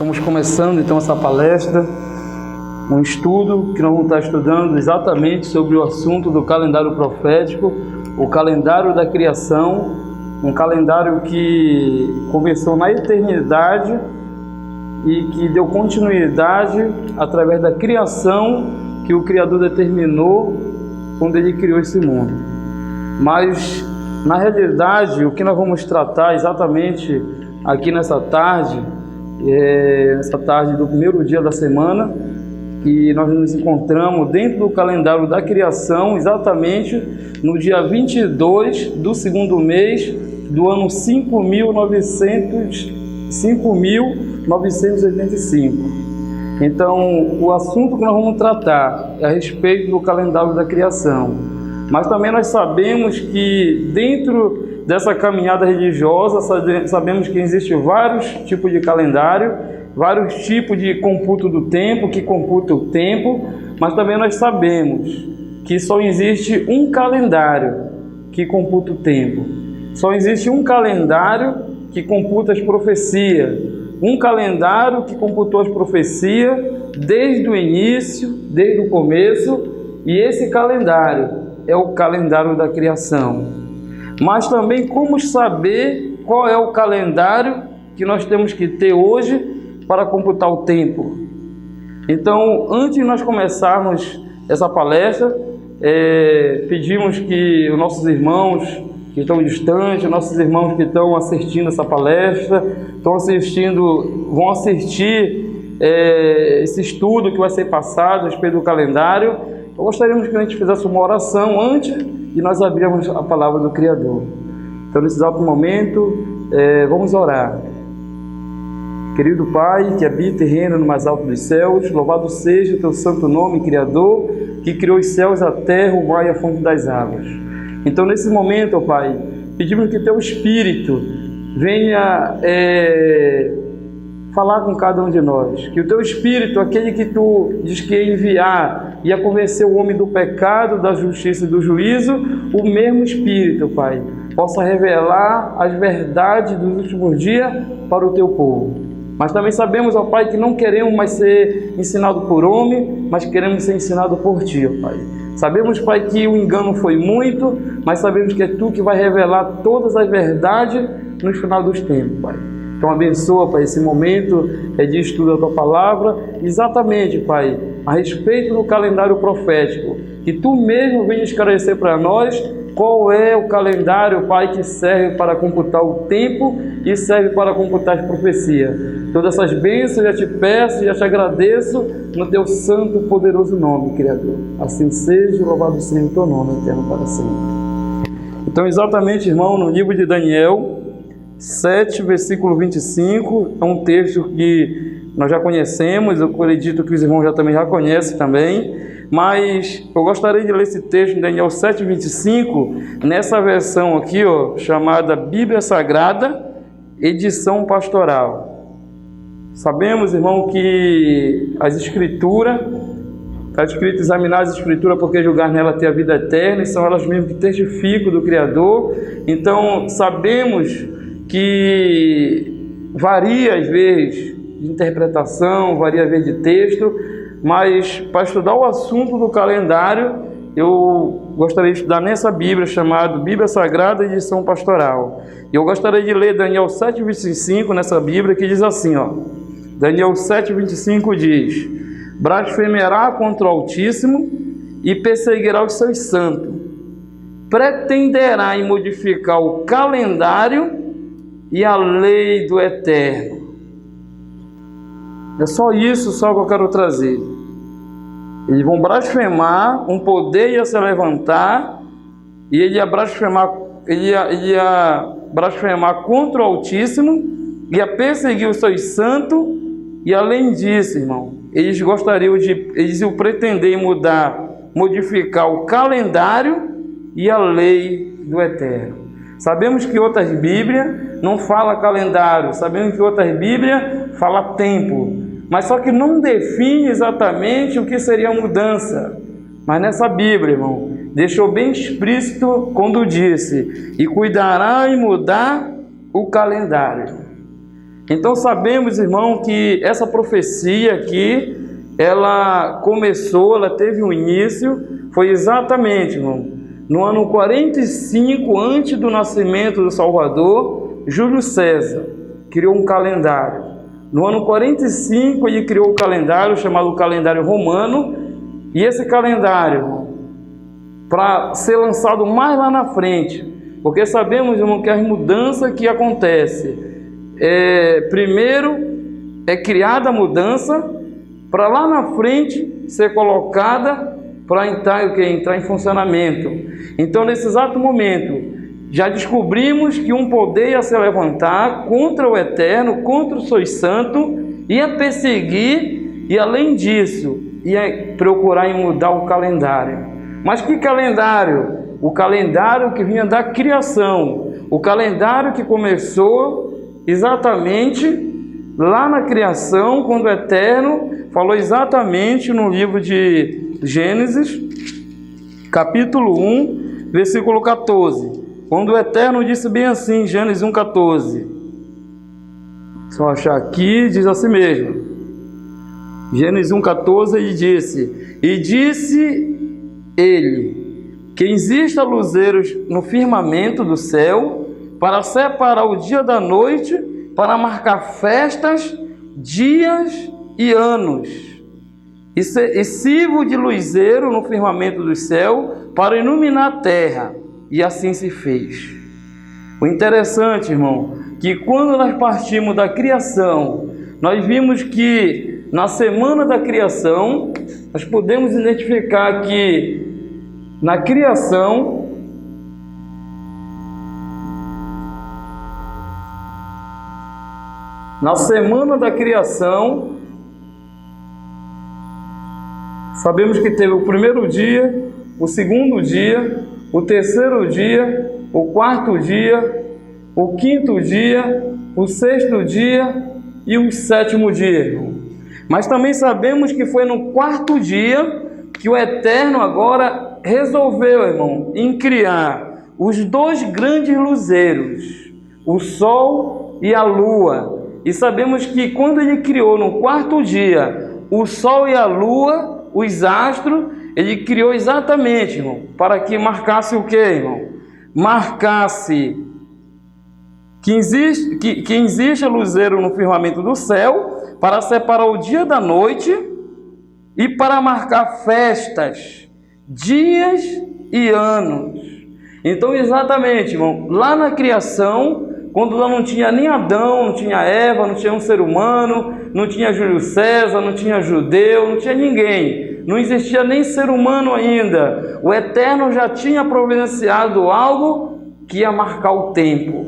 Estamos começando então essa palestra, um estudo que nós vamos estar estudando exatamente sobre o assunto do calendário profético, o calendário da criação, um calendário que começou na eternidade e que deu continuidade através da criação que o Criador determinou quando Ele criou esse mundo. Mas, na realidade, o que nós vamos tratar exatamente aqui nessa tarde do primeiro dia da semana, que nós nos encontramos dentro do calendário da criação, exatamente no dia 22 do segundo mês do ano 5.985. Então, o assunto que nós vamos tratar é a respeito do calendário da criação. Mas também nós sabemos que dentro dessa caminhada religiosa, sabemos que existem vários tipos de calendário, vários tipos de computo do tempo, que computa o tempo, mas também nós sabemos que só existe um calendário que computa o tempo. Só existe um calendário que computa as profecias, um calendário que computou as profecias desde o início, desde o começo, e esse calendário é o calendário da criação. Mas também como saber qual é o calendário que nós temos que ter hoje para computar o tempo. Então, antes de nós começarmos essa palestra, pedimos que os nossos irmãos que estão distantes, nossos irmãos que estão assistindo essa palestra, vão assistir esse estudo que vai ser passado a respeito do calendário. Eu gostaríamos que a gente fizesse uma oração antes de nós abrirmos a palavra do Criador. Então, nesse exato momento, vamos orar. Querido Pai, que habita e reina no mais alto dos céus, louvado seja o Teu santo nome, Criador, que criou os céus, a terra, o mar e a fonte das águas. Então, nesse momento, ó Pai, pedimos que Teu Espírito venha falar com cada um de nós. Que o Teu Espírito, aquele que Tu diz que ia enviar, ia convencer o homem do pecado, da justiça e do juízo, o mesmo Espírito, Pai, possa revelar as verdades dos últimos dias para o Teu povo. Mas também sabemos, ó Pai, que não queremos mais ser ensinados por homem, mas queremos ser ensinados por Ti, ó Pai. Sabemos, Pai, que o engano foi muito, mas sabemos que é Tu que vai revelar todas as verdades no final dos tempos, Pai. Então abençoa, Pai, esse momento de estudo da Tua Palavra, exatamente, Pai, a respeito do calendário profético, que Tu mesmo venha esclarecer para nós qual é o calendário, Pai, que serve para computar o tempo e serve para computar as profecias. Todas essas bênçãos eu já te peço e já te agradeço no Teu santo e poderoso nome, Criador. Assim seja, louvado seja o Teu nome eterno para sempre. Então, exatamente, irmão, no livro de Daniel 7, versículo 25, é um texto que nós já conhecemos, eu acredito que os irmãos também já conhecem também, mas eu gostaria de ler esse texto em Daniel 7, 25, nessa versão aqui, ó, chamada Bíblia Sagrada, edição pastoral. Sabemos, irmão, que as Escrituras, está escrito examinar as Escrituras porque julgar nela ter a vida eterna, e são elas mesmas que testificam do Criador. Então, sabemos que varia às vezes de interpretação, varia às vezes de texto, mas para estudar o assunto do calendário, eu gostaria de estudar nessa Bíblia chamada Bíblia Sagrada, edição pastoral. E eu gostaria de ler Daniel 7, 25 nessa Bíblia, que diz assim, ó, Daniel 7, 25 diz: blasfemará contra o Altíssimo e perseguirá os seus santos, pretenderá em modificar o calendário e a lei do Eterno. É só isso que eu quero trazer. Eles vão blasfemar, um poder ia se levantar, e ele ia blasfemar contra o Altíssimo, ia perseguir os seus santos, e além disso, irmão, eles iam pretender modificar o calendário e a lei do Eterno. Sabemos que outras Bíblias não falam calendário, sabemos que outras Bíblias falam tempo, mas só que não define exatamente o que seria a mudança. Mas nessa Bíblia, irmão, deixou bem explícito quando disse: e cuidará em mudar o calendário. Então sabemos, irmão, que essa profecia aqui, ela começou, ela teve um início, foi exatamente, irmão, no ano 45 antes do nascimento do Salvador. Júlio César criou um calendário. No ano 45 ele criou o calendário chamado calendário romano, e esse calendário, para ser lançado mais lá na frente, porque sabemos, irmão, que as mudanças que acontecem, primeiro é criada a mudança, para lá na frente ser colocada para entrar em funcionamento. Então, nesse exato momento, já descobrimos que um poder ia se levantar contra o Eterno, contra o Sois Santo, ia perseguir e, além disso, ia procurar em mudar o calendário. Mas que calendário? O calendário que vinha da criação, o calendário que começou exatamente lá na criação, quando o Eterno falou exatamente no livro de Gênesis, capítulo 1, versículo 14. Quando o Eterno disse bem assim, Gênesis 1,14. Só achar aqui, diz assim mesmo. Gênesis 1,14, ele disse: E disse ele, que exista luzeiros no firmamento do céu, para separar o dia da noite, para marcar festas, dias e anos. E sirvo de luzeiro no firmamento do céu, para iluminar a terra. E assim se fez. O interessante, irmão, que quando nós partimos da criação, nós vimos que na semana da criação, nós podemos identificar que na criação, na semana da criação, sabemos que teve o primeiro dia, o segundo dia, o terceiro dia, o quarto dia, o quinto dia, o sexto dia e o sétimo dia, irmão. Mas também sabemos que foi no quarto dia que o Eterno agora resolveu, irmão, em criar os dois grandes luzeiros, o sol e a lua. E sabemos que quando ele criou no quarto dia o sol e a lua, os astros, ele criou exatamente, irmão, para que marcasse o que, irmão? Marcasse que existe luzeiro no firmamento do céu, para separar o dia da noite e para marcar festas, dias e anos. Então, exatamente, irmão, lá na criação, quando lá não tinha nem Adão, não tinha Eva, não tinha um ser humano, não tinha Júlio César, não tinha judeu, não tinha ninguém, não existia nem ser humano ainda, o Eterno já tinha providenciado algo que ia marcar o tempo,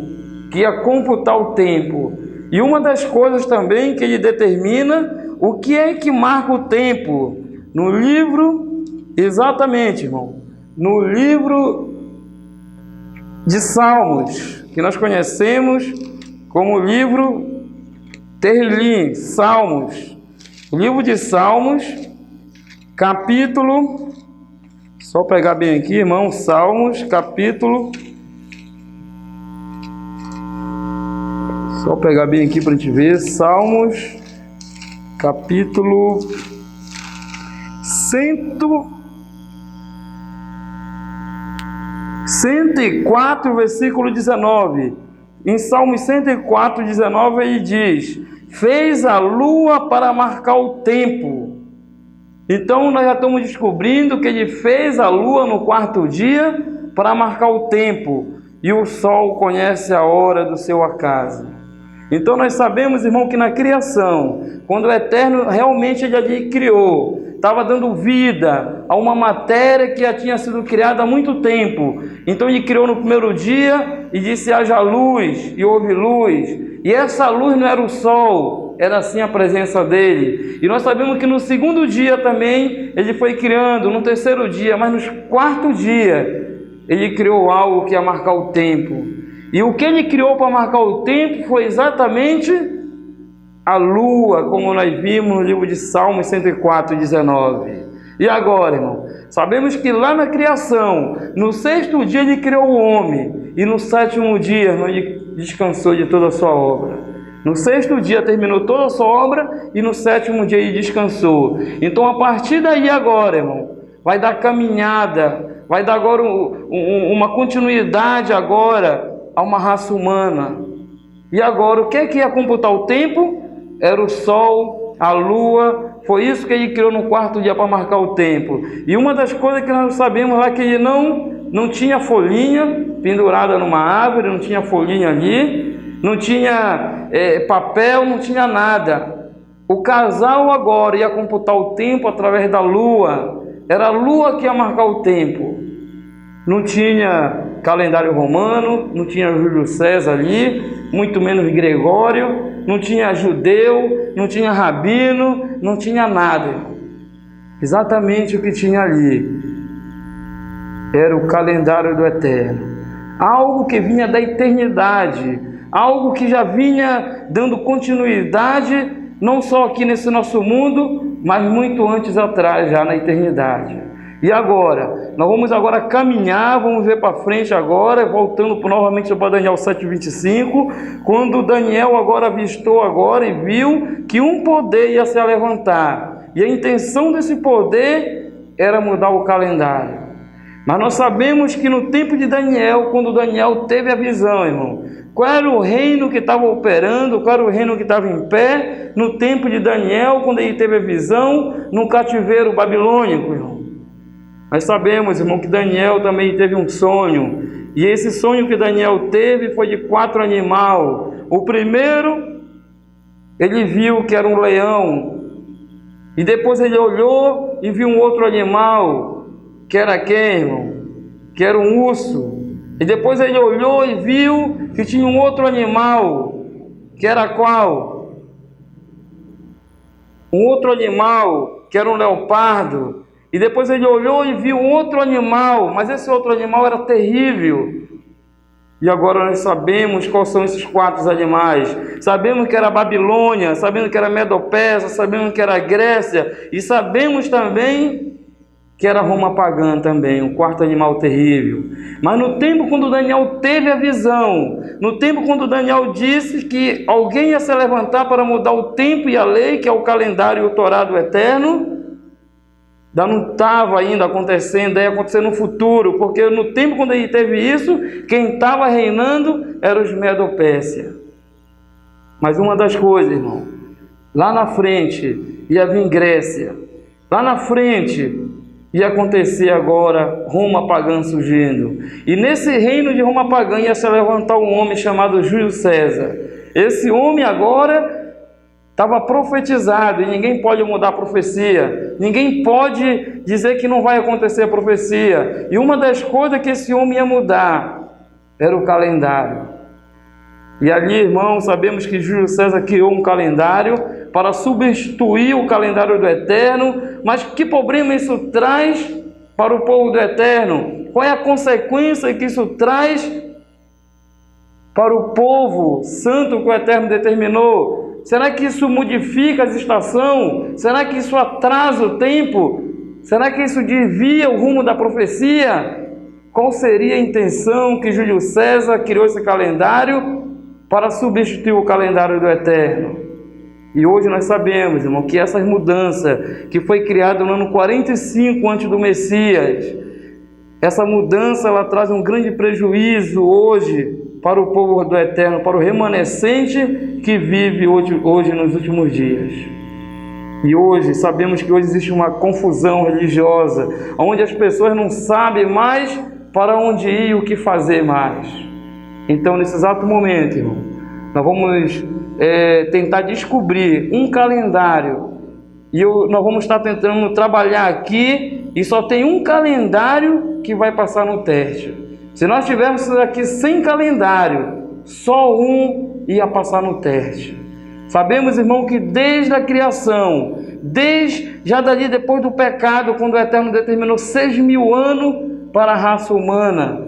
que ia computar o tempo. E uma das coisas também que ele determina, o que é que marca o tempo? No livro, exatamente, irmão, no livro de Salmos, que nós conhecemos como livro Terrilim, Salmos. O livro de Salmos, capítulo, só pegar bem aqui, irmão, Salmos, capítulo, só pegar bem aqui para a gente ver, Salmos, capítulo 104, versículo 19. Em Salmos 104, 19, ele diz: fez a lua para marcar o tempo. Então nós já estamos descobrindo que ele fez a lua no quarto dia para marcar o tempo, e o sol conhece a hora do seu acaso. Então nós sabemos, irmão, que na criação, quando o Eterno realmente ele criou, estava dando vida a uma matéria que já tinha sido criada há muito tempo. Então ele criou no primeiro dia e disse: haja luz, e houve luz. E essa luz não era o sol, era sim a presença dele. E nós sabemos que no segundo dia também ele foi criando, no terceiro dia, mas no quarto dia ele criou algo que ia marcar o tempo. E o que ele criou para marcar o tempo foi exatamente a lua, como nós vimos no livro de Salmos 104, 19. E agora, irmão, sabemos que lá na criação, no sexto dia ele criou o homem, e no sétimo dia ele descansou de toda a sua obra. No sexto dia terminou toda a sua obra e no sétimo dia ele descansou. Então, a partir daí agora, irmão, vai dar caminhada, vai dar agora uma continuidade agora a uma raça humana. E agora, o que é que ia computar o tempo? Era o sol, a lua, foi isso que ele criou no quarto dia para marcar o tempo. E uma das coisas que nós sabemos lá é que ele não tinha folhinha pendurada numa árvore, não tinha folhinha ali, não tinha papel, não tinha nada. O casal agora ia computar o tempo através da lua, era a lua que ia marcar o tempo. Não tinha calendário romano, não tinha Júlio César ali, muito menos Gregório, não tinha judeu, não tinha rabino, não tinha nada. Exatamente o que tinha ali era o calendário do Eterno, algo que vinha da eternidade, algo que já vinha dando continuidade, não só aqui nesse nosso mundo, mas muito antes atrás, já na eternidade. E agora? Nós vamos agora caminhar, vamos ver para frente agora, voltando novamente para Daniel 7,25, quando Daniel agora avistou agora e viu que um poder ia se levantar. E a intenção desse poder era mudar o calendário. Mas nós sabemos que no tempo de Daniel, quando Daniel teve a visão, irmão, qual era o reino que estava operando, qual era o reino que estava em pé, no tempo de Daniel, quando ele teve a visão, no cativeiro babilônico, irmão. Nós sabemos, irmão, que Daniel também teve um sonho, e esse sonho que Daniel teve foi de 4 animais. O primeiro, ele viu que era um leão, e depois ele olhou e viu um outro animal, que era quem, irmão? Que era um urso. E depois ele olhou e viu que tinha um outro animal, que era qual? Um outro animal, que era um leopardo. E depois ele olhou e viu um outro animal, mas esse outro animal era terrível. E agora nós sabemos quais são esses 4 animais. Sabemos que era a Babilônia, sabemos que era a Medo-Pérsia, sabemos que era a Grécia, e sabemos também que era Roma pagã também, o 4º animal terrível. Mas no tempo quando Daniel teve a visão, no tempo quando Daniel disse que alguém ia se levantar para mudar o tempo e a lei, que é o calendário e o Torá do Eterno, não estava ainda acontecendo, ia acontecer no futuro, porque no tempo quando ele teve isso, quem estava reinando eram os Medo-Pérsia. Mas uma das coisas, irmão, lá na frente ia vir Grécia, lá na frente ia acontecer agora Roma pagã surgindo, e nesse reino de Roma pagã ia se levantar um homem chamado Júlio César. Esse homem agora estava profetizado, e ninguém pode mudar a profecia, ninguém pode dizer que não vai acontecer a profecia. E uma das coisas que esse homem ia mudar era o calendário. E ali, irmão, sabemos que Júlio César criou um calendário para substituir o calendário do Eterno. Mas que problema isso traz para o povo do Eterno? Qual é a consequência que isso traz para o povo santo que o Eterno determinou? Será que isso modifica as estações? Será que isso atrasa o tempo? Será que isso desvia o rumo da profecia? Qual seria a intenção que Júlio César criou esse calendário para substituir o calendário do Eterno? E hoje nós sabemos, irmão, que essas mudanças que foi criada no ano 45 antes do Messias, essa mudança ela traz um grande prejuízo hoje para o povo do Eterno, para o remanescente que vive hoje nos últimos dias. E hoje, sabemos que hoje existe uma confusão religiosa, onde as pessoas não sabem mais para onde ir e o que fazer mais. Então, nesse exato momento, irmão, nós vamos tentar descobrir um calendário, e nós vamos estar tentando trabalhar aqui, e só tem um calendário que vai passar no teste. Se nós tivermos aqui 100 calendário, só um ia passar no teste. Sabemos, irmão, que desde a criação, já dali depois do pecado, quando o Eterno determinou 6.000 anos para a raça humana,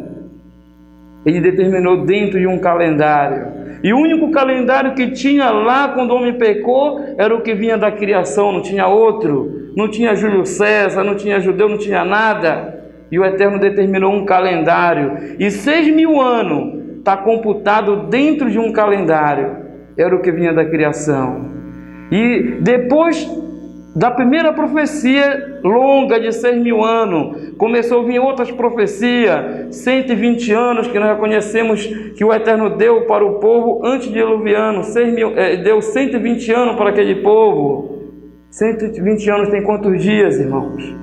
Ele determinou dentro de um calendário. E o único calendário que tinha lá quando o homem pecou era o que vinha da criação, não tinha outro. Não tinha Júlio César, não tinha judeu, não tinha nada. E o Eterno determinou um calendário. E 6.000 anos está computado dentro de um calendário. era o que vinha da criação. E depois da primeira profecia longa de 6.000 anos, começou a vir outras profecias, 120 anos, que nós reconhecemos que o Eterno deu para o povo antediluviano, deu 120 anos para aquele povo. 120 anos tem quantos dias, irmãos?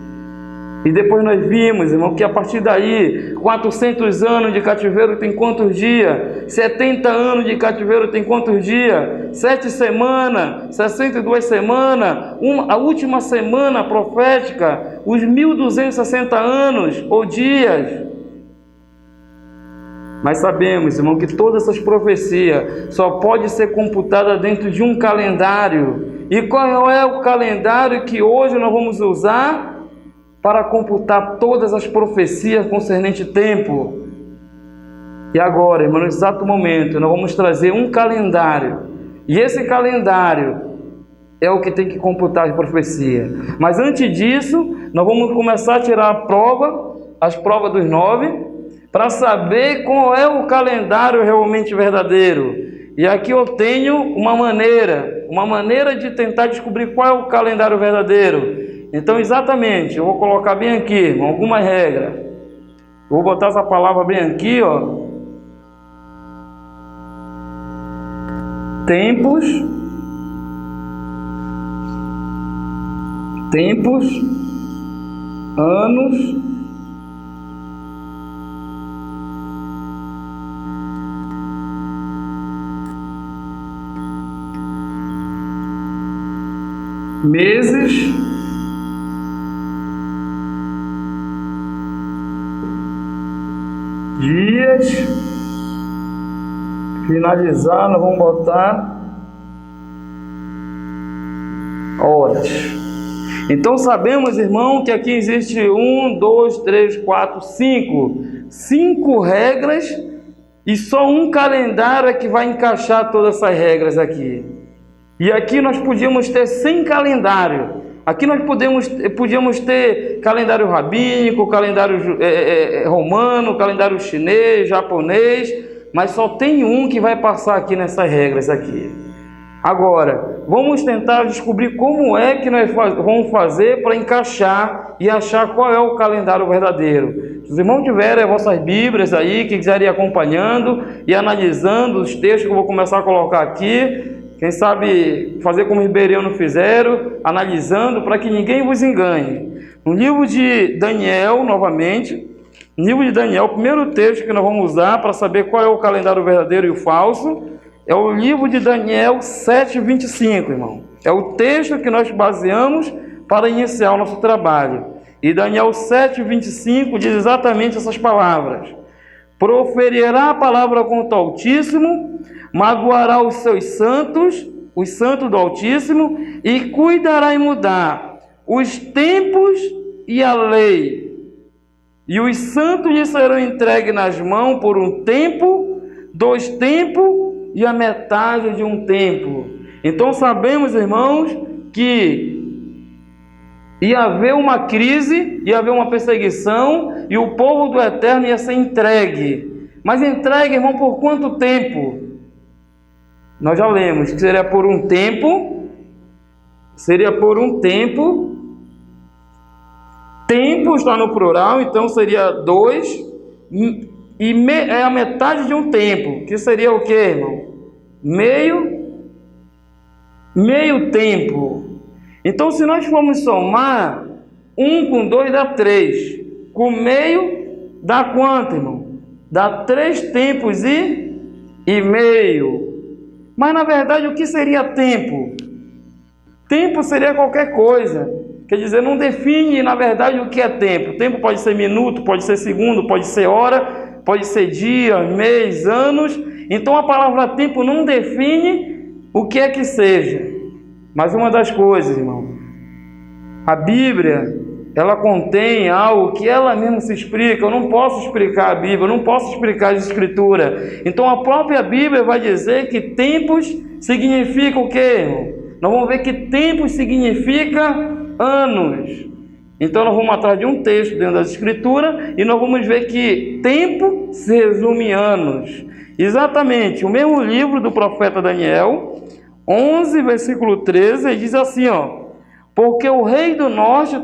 E depois nós vimos, irmão, que a partir daí, 400 anos de cativeiro tem quantos dias? 70 anos de cativeiro tem quantos dias? 7 semanas, 62 semanas, a última semana profética, os 1.260 anos ou dias. Mas sabemos, irmão, que todas essas profecias só podem ser computadas dentro de um calendário. E qual é o calendário que hoje nós vamos usar para computar todas as profecias concernente tempo? E agora, irmão, no exato momento, nós vamos trazer um calendário. E esse calendário é o que tem que computar as profecias. Mas antes disso, nós vamos começar a tirar as provas dos 9, para saber qual é o calendário realmente verdadeiro. E aqui eu tenho uma maneira de tentar descobrir qual é o calendário verdadeiro. Então, exatamente, eu vou colocar bem aqui, irmão, alguma regra. Vou botar essa palavra bem aqui, ó. Tempos, anos, meses, dias, finalizar, nós vamos botar horas. Então sabemos, irmão, que aqui existe 1, 2, 3, 4, 5 regras, e só um calendário é que vai encaixar todas essas regras aqui. E aqui nós podíamos ter 100 calendários. Aqui nós podíamos ter calendário rabínico, calendário romano, calendário chinês, japonês, mas só tem um que vai passar aqui nessas regras aqui. Agora, vamos tentar descobrir como é que nós vamos fazer para encaixar e achar qual é o calendário verdadeiro. Se os irmãos tiverem as vossas Bíblias aí, que quiserem ir acompanhando e analisando os textos que eu vou começar a colocar aqui, quem sabe fazer como os ribeiranos fizeram, analisando, para que ninguém vos engane. No livro de Daniel, novamente, no livro de Daniel, o primeiro texto que nós vamos usar para saber qual é o calendário verdadeiro e o falso, é o livro de Daniel 7:25, irmão. É o texto que nós baseamos para iniciar o nosso trabalho. E Daniel 7:25 diz exatamente essas palavras: proferirá a palavra contra o Altíssimo, magoará os seus santos, os santos do Altíssimo, e cuidará em mudar os tempos e a lei. E os santos lhe serão entregues nas mãos por um tempo, 2 tempos e a metade de um tempo. Então sabemos, irmãos, que ia haver uma crise, ia haver uma perseguição, e o povo do Eterno ia ser entregue. Mas entregue, irmão, por quanto tempo? Nós já lemos que seria por um tempo, tempo está no plural, então seria 2, e é a metade de um tempo, que seria o que, irmão? Meio tempo. Então, se nós formos somar, 1 com 2 dá 3, com meio dá quanto, irmão? Dá 3 tempos e meio. Mas, na verdade, o que seria tempo? Tempo seria qualquer coisa. Quer dizer, não define, na verdade, o que é tempo. Tempo pode ser minuto, pode ser segundo, pode ser hora, pode ser dia, mês, anos. Então, a palavra tempo não define o que é que seja. Mas uma das coisas, irmão, a Bíblia, ela contém algo que ela mesma se explica. Eu não posso explicar a Bíblia, eu não posso explicar as Escrituras. Então a própria Bíblia vai dizer que tempos significa o quê, irmão? Nós vamos ver que tempos significa anos. Então nós vamos atrás de um texto dentro das Escrituras e nós vamos ver que tempo se resume em anos. Exatamente, o mesmo livro do profeta Daniel, 11, versículo 13, ele diz assim, ó: porque o rei do norte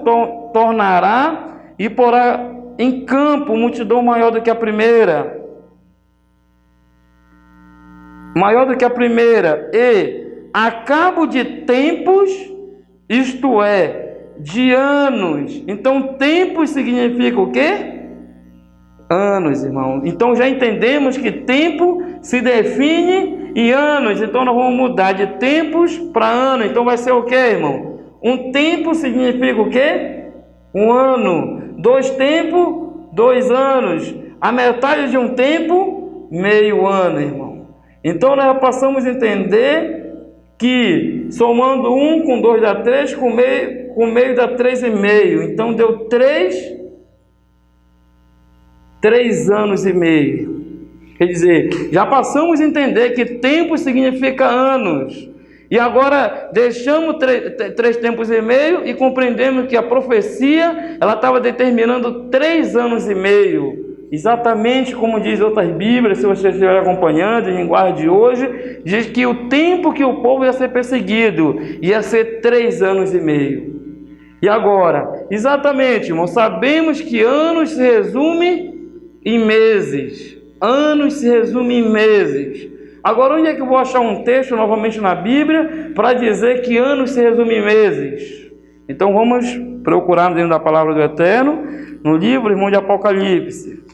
tornará e porá em campo multidão maior do que a primeira. Maior do que a primeira. E a cabo de tempos, isto é, de anos. Então, tempos significa o quê? Anos, irmão. Então, já entendemos que tempo se define em anos. Então, nós vamos mudar de tempos para anos. Então, vai ser o quê, irmão? Um tempo significa o quê? Um ano. 2 tempos, 2 anos. A metade de um tempo, meio ano, irmão. Então, nós passamos a entender que somando 1 com 2 dá 3, com meio dá 3,5. Então, deu 3 anos e meio. Quer dizer, já passamos a entender que tempo significa anos. E agora deixamos 3 tempos e meio e compreendemos que a profecia ela estava determinando 3 anos e meio. Exatamente como diz outras Bíblias, se você estiver acompanhando, em linguagem de hoje, diz que o tempo que o povo ia ser perseguido ia ser 3 anos e meio. E agora, exatamente, irmão, sabemos que anos se resume em meses. Anos se resume em meses. Agora, onde é que eu vou achar um texto novamente na Bíblia para dizer que anos se resume em meses? Então vamos procurar dentro da palavra do Eterno, no livro, irmão, de Apocalipse.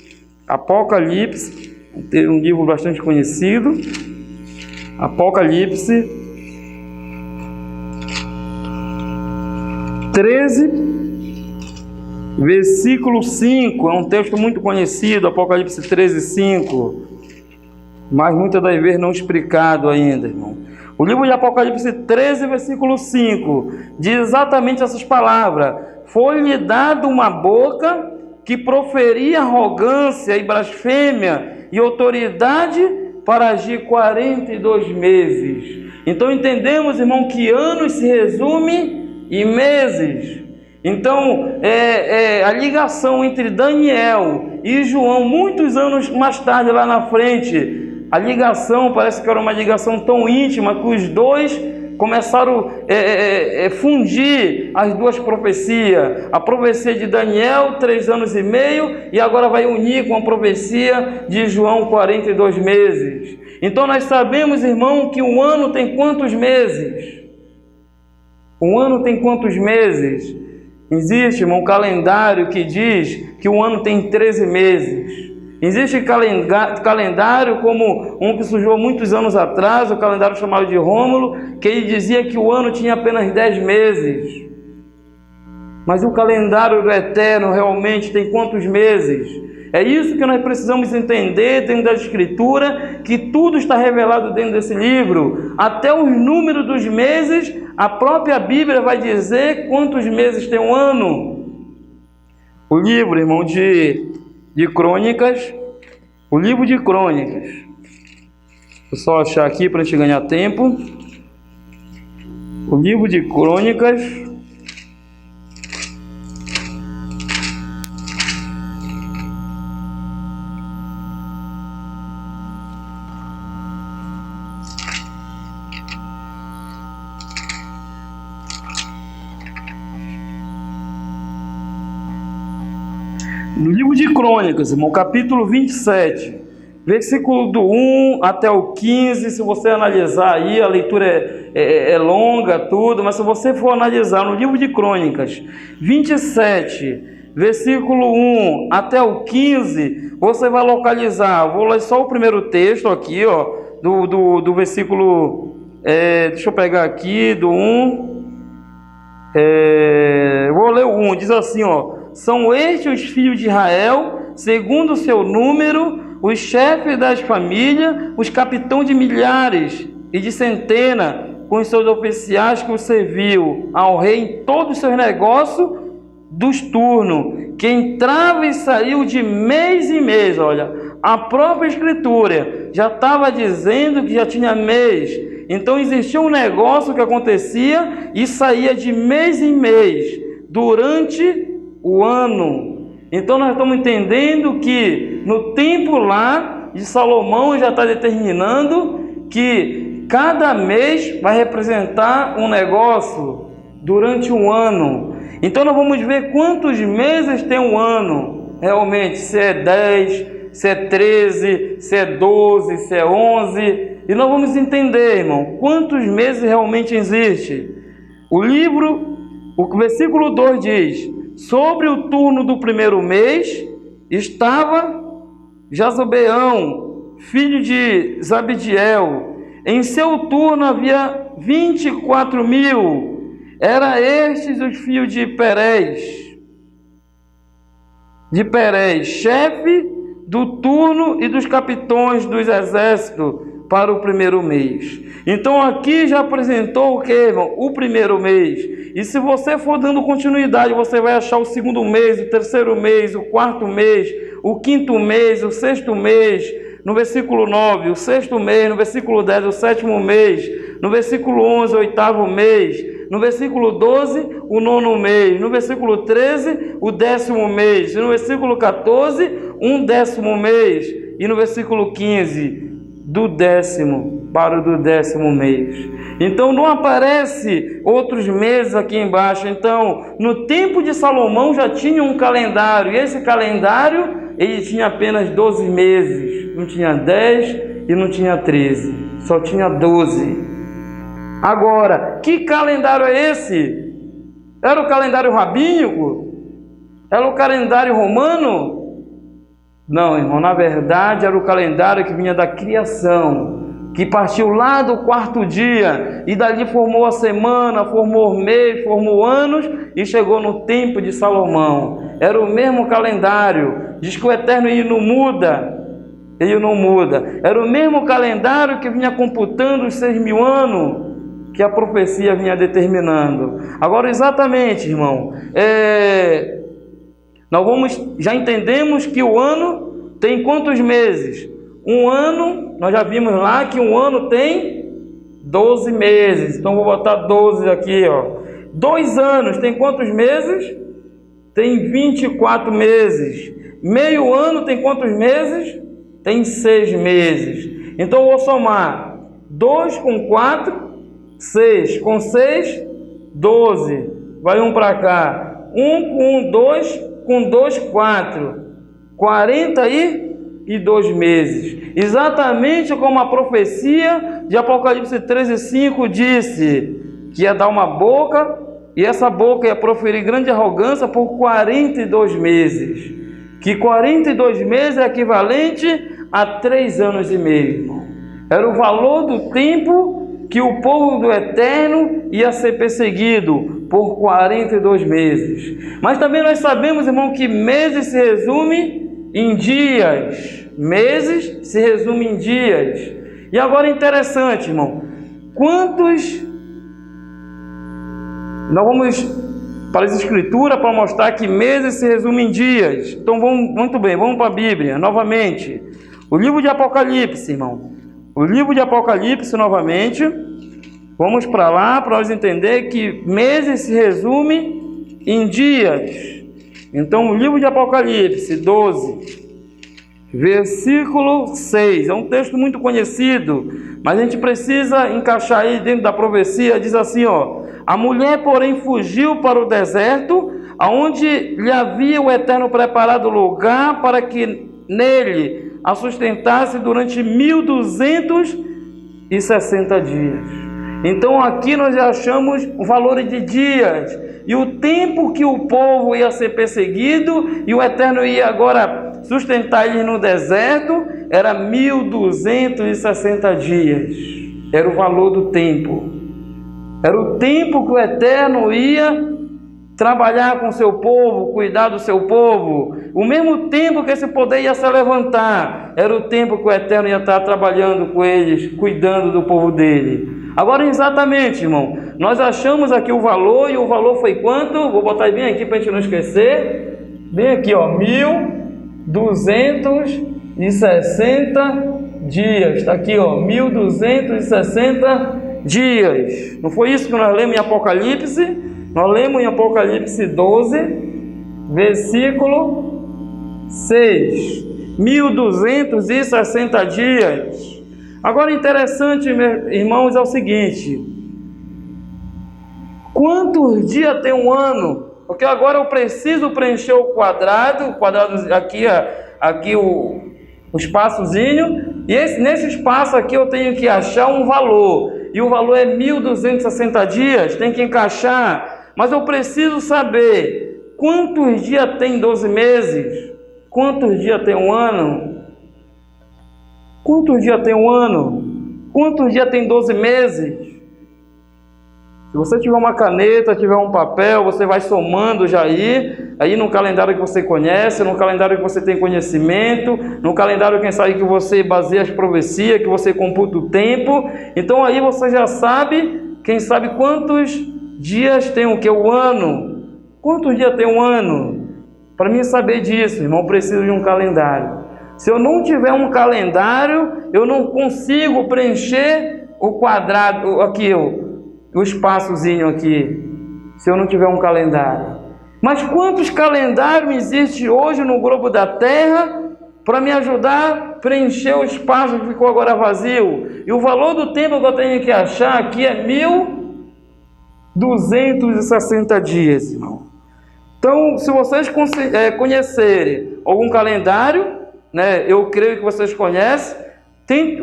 Apocalipse, um livro bastante conhecido. Apocalipse 13, versículo 5. É um texto muito conhecido, Apocalipse 13, 5. Mas muitas das vezes não explicado ainda, irmão. O livro de Apocalipse 13, versículo 5, diz exatamente essas palavras: foi-lhe dado uma boca que proferia arrogância e blasfêmia e autoridade para agir 42 meses. Então entendemos, irmão, que anos se resume em meses. Então, a ligação entre Daniel e João, muitos anos mais tarde, lá na frente, a ligação parece que era uma ligação tão íntima que os dois começaram a fundir as duas profecias. A profecia de Daniel, 3 anos e meio, e agora vai unir com a profecia de João, 42 meses. Então nós sabemos, irmão, que um ano tem quantos meses? Um ano tem quantos meses? Existe, irmão, um calendário que diz que um ano tem 13 meses. Existe calendário como um que surgiu há muitos anos atrás, o calendário chamado de Rômulo, que ele dizia que o ano tinha apenas 10 meses. Mas o calendário do Eterno realmente tem quantos meses? É isso que nós precisamos entender dentro da Escritura, que tudo está revelado dentro desse livro. Até os números dos meses, a própria Bíblia vai dizer quantos meses tem um ano. O livro, irmão, de Crônicas, o livro de Crônicas, vou só achar aqui para a gente ganhar tempo. O livro de Crônicas, no livro de Crônicas, irmão, capítulo 27, versículo do 1 até o 15, se você analisar aí, a leitura é longa, tudo, mas se você for analisar no livro de Crônicas, 27, versículo 1 até o 15, você vai localizar, vou ler só o primeiro texto aqui, ó, do versículo, deixa eu pegar aqui, do 1, vou ler o 1, diz assim, ó: são estes os filhos de Israel, segundo o seu número, os chefes das famílias, os capitães de milhares e de centenas, com os seus oficiais que o serviu ao rei em todos os seus negócios dos turnos, que entrava e saiu de mês em mês. Olha, a própria Escritura já estava dizendo que já tinha mês. Então existia um negócio que acontecia e saía de mês em mês, durante o ano. Então nós estamos entendendo que no tempo lá de Salomão já está determinando que cada mês vai representar um negócio durante um ano. Então nós vamos ver quantos meses tem um ano, realmente, se é 10, se é 13, se é 12, se é 11. E nós vamos entender, irmão, quantos meses realmente existe. O versículo 2 diz: sobre o turno do primeiro mês estava Jazobeão, filho de Zabdiel. Em seu turno havia 24.000. Era estes os filhos de Perez, chefe do turno e dos capitões dos exércitos para o primeiro mês. Então aqui já apresentou o que, irmão? O primeiro mês. E se você for dando continuidade, você vai achar o segundo mês, o terceiro mês, o quarto mês, o quinto mês, o sexto mês, no versículo 9, o sexto mês, no versículo 10, o sétimo mês, no versículo 11, o oitavo mês, no versículo 12, o nono mês, no versículo 13, o 10º mês, no versículo 14, um 10º mês, e no versículo 15, do 10º para o do 10º mês. Então não aparece outros meses aqui embaixo. Então, no tempo de Salomão já tinha um calendário, e esse calendário ele tinha apenas 12 meses, não tinha 10 e não tinha 13, só tinha 12. Agora, que calendário é esse? Era o calendário rabínico? Era o calendário romano? Não, irmão, na verdade era o calendário que vinha da criação, que partiu lá do quarto dia, e dali formou a semana, formou mês, formou anos, e chegou no tempo de Salomão. Era o mesmo calendário. Diz que o Eterno ele não muda. Ele não muda. Era o mesmo calendário que vinha computando os 6.000 anos, que a profecia vinha determinando. Agora, exatamente, irmão, já entendemos que o ano tem quantos meses? Um ano, nós já vimos lá que um ano tem 12 meses. Então, vou botar 12 aqui, ó. 2 anos tem quantos meses? Tem 24 meses. Meio ano tem quantos meses? Tem 6 meses. Então, eu vou somar 2 com 4, 6 com 6, 12. Vai um para cá. 1 com 2, com 2, 4. 42 meses. Exatamente como a profecia de Apocalipse 13:5 disse, que ia dar uma boca, e essa boca ia proferir grande arrogância por 42 meses. Que 42 meses é equivalente a 3 anos e meio, irmão. Era o valor do tempo que o povo do Eterno ia ser perseguido por 42 meses. Mas também nós sabemos, irmão, que meses se resume em dias. Meses se resume em dias. E agora é interessante, irmão. Quantos... Nós vamos para as Escrituras para mostrar que meses se resume em dias. Então, muito bem, vamos para a Bíblia, novamente. O livro de Apocalipse, irmão. O livro de Apocalipse, novamente. Vamos para lá para nós entender que meses se resume em dias. Então, o livro de Apocalipse 12, versículo 6. É um texto muito conhecido, mas a gente precisa encaixar aí dentro da profecia. Diz assim, ó: a mulher, porém, fugiu para o deserto, aonde lhe havia o Eterno preparado lugar para que nele a sustentasse durante 1260 dias. Então aqui nós já achamos o valor de dias e o tempo que o povo ia ser perseguido e o Eterno ia agora sustentar eles no deserto, era 1260 dias. Era o valor do tempo. Era o tempo que o Eterno ia trabalhar com o seu povo, cuidar do seu povo. O mesmo tempo que esse poder ia se levantar, era o tempo que o Eterno ia estar trabalhando com eles, cuidando do povo dele. Agora, exatamente, irmão, nós achamos aqui o valor, e o valor foi quanto? Vou botar bem aqui para a gente não esquecer. Bem aqui, ó, 1260 dias. Está aqui, ó, 1260 dias. Não foi isso que nós lemos em Apocalipse? Nós lemos em Apocalipse 12, versículo 6. 1.260 dias. Agora, interessante, meus irmãos, é o seguinte: quantos dias tem um ano? Porque agora eu preciso preencher o quadrado aqui o espaçozinho, e nesse espaço aqui eu tenho que achar um valor, e o valor é 1.260 dias, tem que encaixar, mas eu preciso saber quantos dias tem 12 meses, quantos dias tem um ano, quantos dias tem um ano, quantos dias tem 12 meses. Se você tiver uma caneta, tiver um papel, você vai somando já aí no calendário que você conhece, no calendário que você tem conhecimento, no calendário, quem sabe, que você baseia as profecias, que você computa o tempo. Então aí você já sabe, quem sabe, quantos dias tem o que? O ano. Quantos dias tem um ano? Para mim saber disso, irmão, eu preciso de um calendário. Se eu não tiver um calendário, eu não consigo preencher o quadrado aqui, o espaçozinho aqui, se eu não tiver um calendário. Mas quantos calendários existem hoje no globo da Terra para me ajudar a preencher o espaço que ficou agora vazio? E o valor do tempo que eu tenho que achar aqui é 1.260 dias, irmão. Então, se vocês conhecerem algum calendário, né, eu creio que vocês conhecem,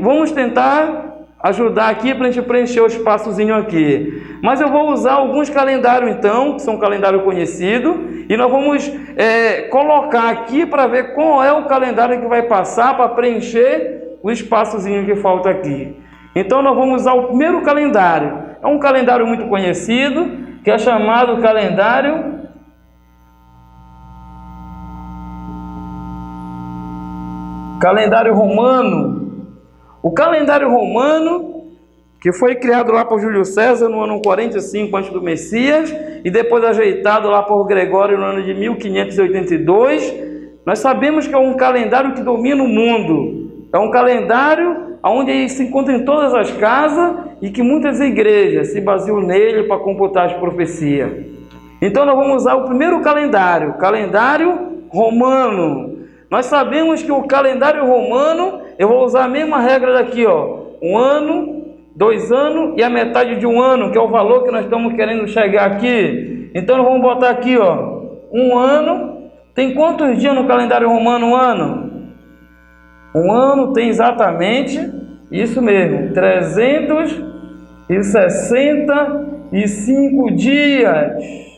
vamos tentar ajudar aqui para a gente preencher o espaçozinho aqui. Mas eu vou usar alguns calendários então, que são um calendário conhecido, e nós vamos colocar aqui para ver qual é o calendário que vai passar para preencher o espaçozinho que falta aqui. Então nós vamos usar o primeiro calendário. É um calendário muito conhecido, que é chamado calendário romano. O calendário romano, que foi criado lá por Júlio César no ano 45 antes do Messias, e depois ajeitado lá por Gregório no ano de 1582, nós sabemos que é um calendário que domina o mundo. É um calendário onde se encontra em todas as casas e que muitas igrejas se baseiam nele para computar as profecias. Então nós vamos usar o primeiro calendário romano. Nós sabemos que o calendário romano, eu vou usar a mesma regra daqui, um ano, 2 anos e a metade de um ano, que é o valor que nós estamos querendo chegar aqui. Então nós vamos botar aqui, um ano. Tem quantos dias no calendário romano um ano? Um ano tem exatamente isso mesmo, 365 dias.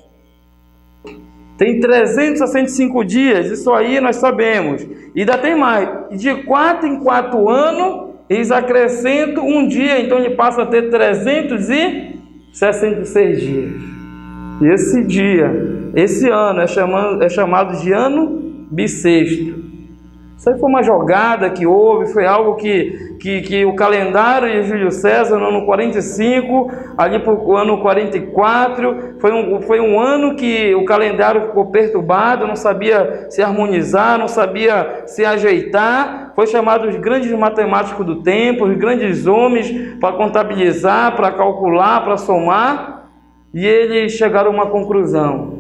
Tem 365 dias, isso aí nós sabemos. E ainda tem mais. De 4 em 4 anos, eles acrescentam um dia. Então ele passa a ter 366 dias. E esse ano é chamado de ano bissexto. Isso aí foi uma jogada que houve, foi algo que o calendário de Júlio César, no ano 45, ali para o ano 44, foi um ano que o calendário ficou perturbado, não sabia se harmonizar, não sabia se ajeitar. Foi chamado os grandes matemáticos do tempo, os grandes homens, para contabilizar, para calcular, para somar, e eles chegaram a uma conclusão.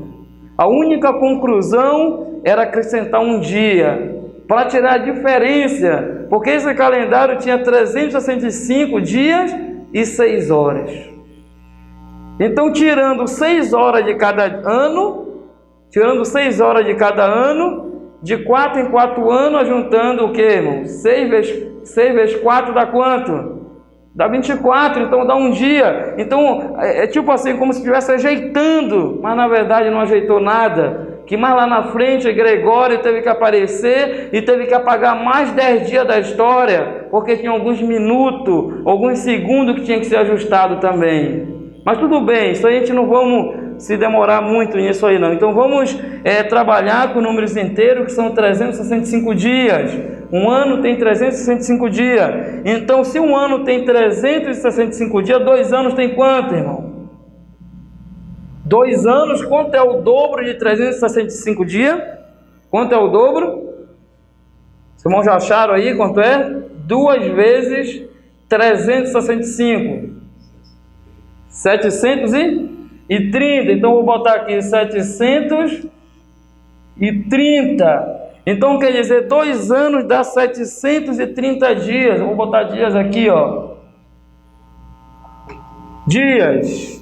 A única conclusão era acrescentar um dia, para tirar a diferença, porque esse calendário tinha 365 dias e 6 horas. Então, tirando 6 horas de cada ano, de 4 em 4 anos, juntando o que, irmão? 6 vezes 4 dá quanto? Dá 24, então dá um dia. Então, é tipo assim, como se estivesse ajeitando, mas na verdade não ajeitou nada. Que mais lá na frente Gregório teve que aparecer e teve que apagar mais 10 dias da história, porque tinha alguns minutos, alguns segundos que tinha que ser ajustado também. Mas tudo bem, isso aí a gente não vamos se demorar muito nisso aí não. Então vamos trabalhar com números inteiros, que são 365 dias. Um ano tem 365 dias. Então se um ano tem 365 dias, 2 anos tem quanto, irmão? 2 anos, quanto é o dobro de 365 dias? Quanto é o dobro? Os irmãos já acharam aí quanto é? 2 vezes 365. 730. Então vou botar aqui 730. Então quer dizer, 2 anos dá 730 dias. Vou botar dias aqui, ó. Dias.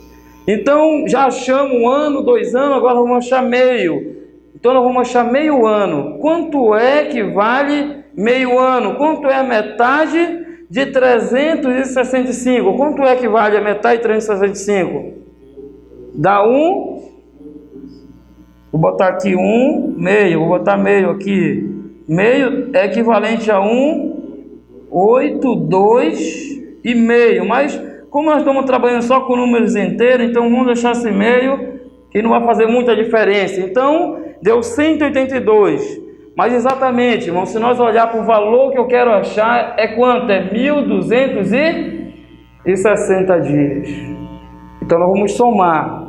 Então já achamos 1 ano, 2 anos, agora vamos achar meio. Então nós vamos achar meio ano. Quanto é que vale meio ano? Quanto é a metade de 365? Quanto é que vale a metade de 365? Dá 1. Vou botar aqui 1, meio. Vou botar meio aqui. Meio é equivalente a 1, 8, 2 e meio. Mas como nós estamos trabalhando só com números inteiros, então vamos deixar esse meio, que não vai fazer muita diferença. Então deu 182. Mas exatamente, irmão, se nós olhar para o valor que eu quero achar, é quanto? É 1.260 dias. Então nós vamos somar.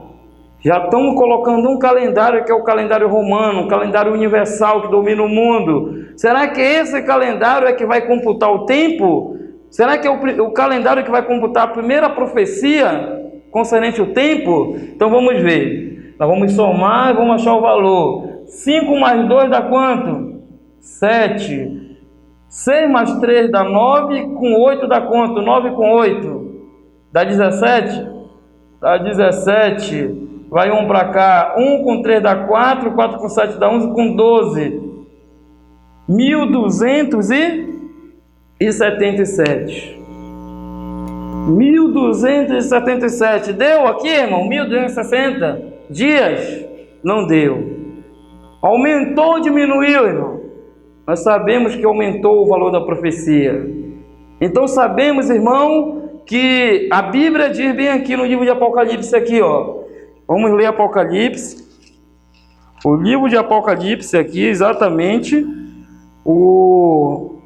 Já estamos colocando um calendário que é o calendário romano, um calendário universal que domina o mundo. Será que esse calendário é que vai computar o tempo? Será que é o calendário que vai computar a primeira profecia concernente ao tempo? Então vamos ver. Nós vamos somar e vamos achar o valor. 5 mais 2 dá quanto? 7. 6 mais 3 dá 9, com 8 dá quanto? 9 com 8 dá 17? Dá 17. Vai 1 para cá. 1 com 3 dá 4, 4 com 7 dá 11, com 12. 1.277. 1.277. Deu aqui, irmão? 1.260 dias? Não deu. Aumentou ou diminuiu, irmão? Nós sabemos que aumentou o valor da profecia. Então sabemos, irmão, que a Bíblia diz bem aqui no livro de Apocalipse aqui, ó. Vamos ler Apocalipse. O livro de Apocalipse aqui, exatamente, o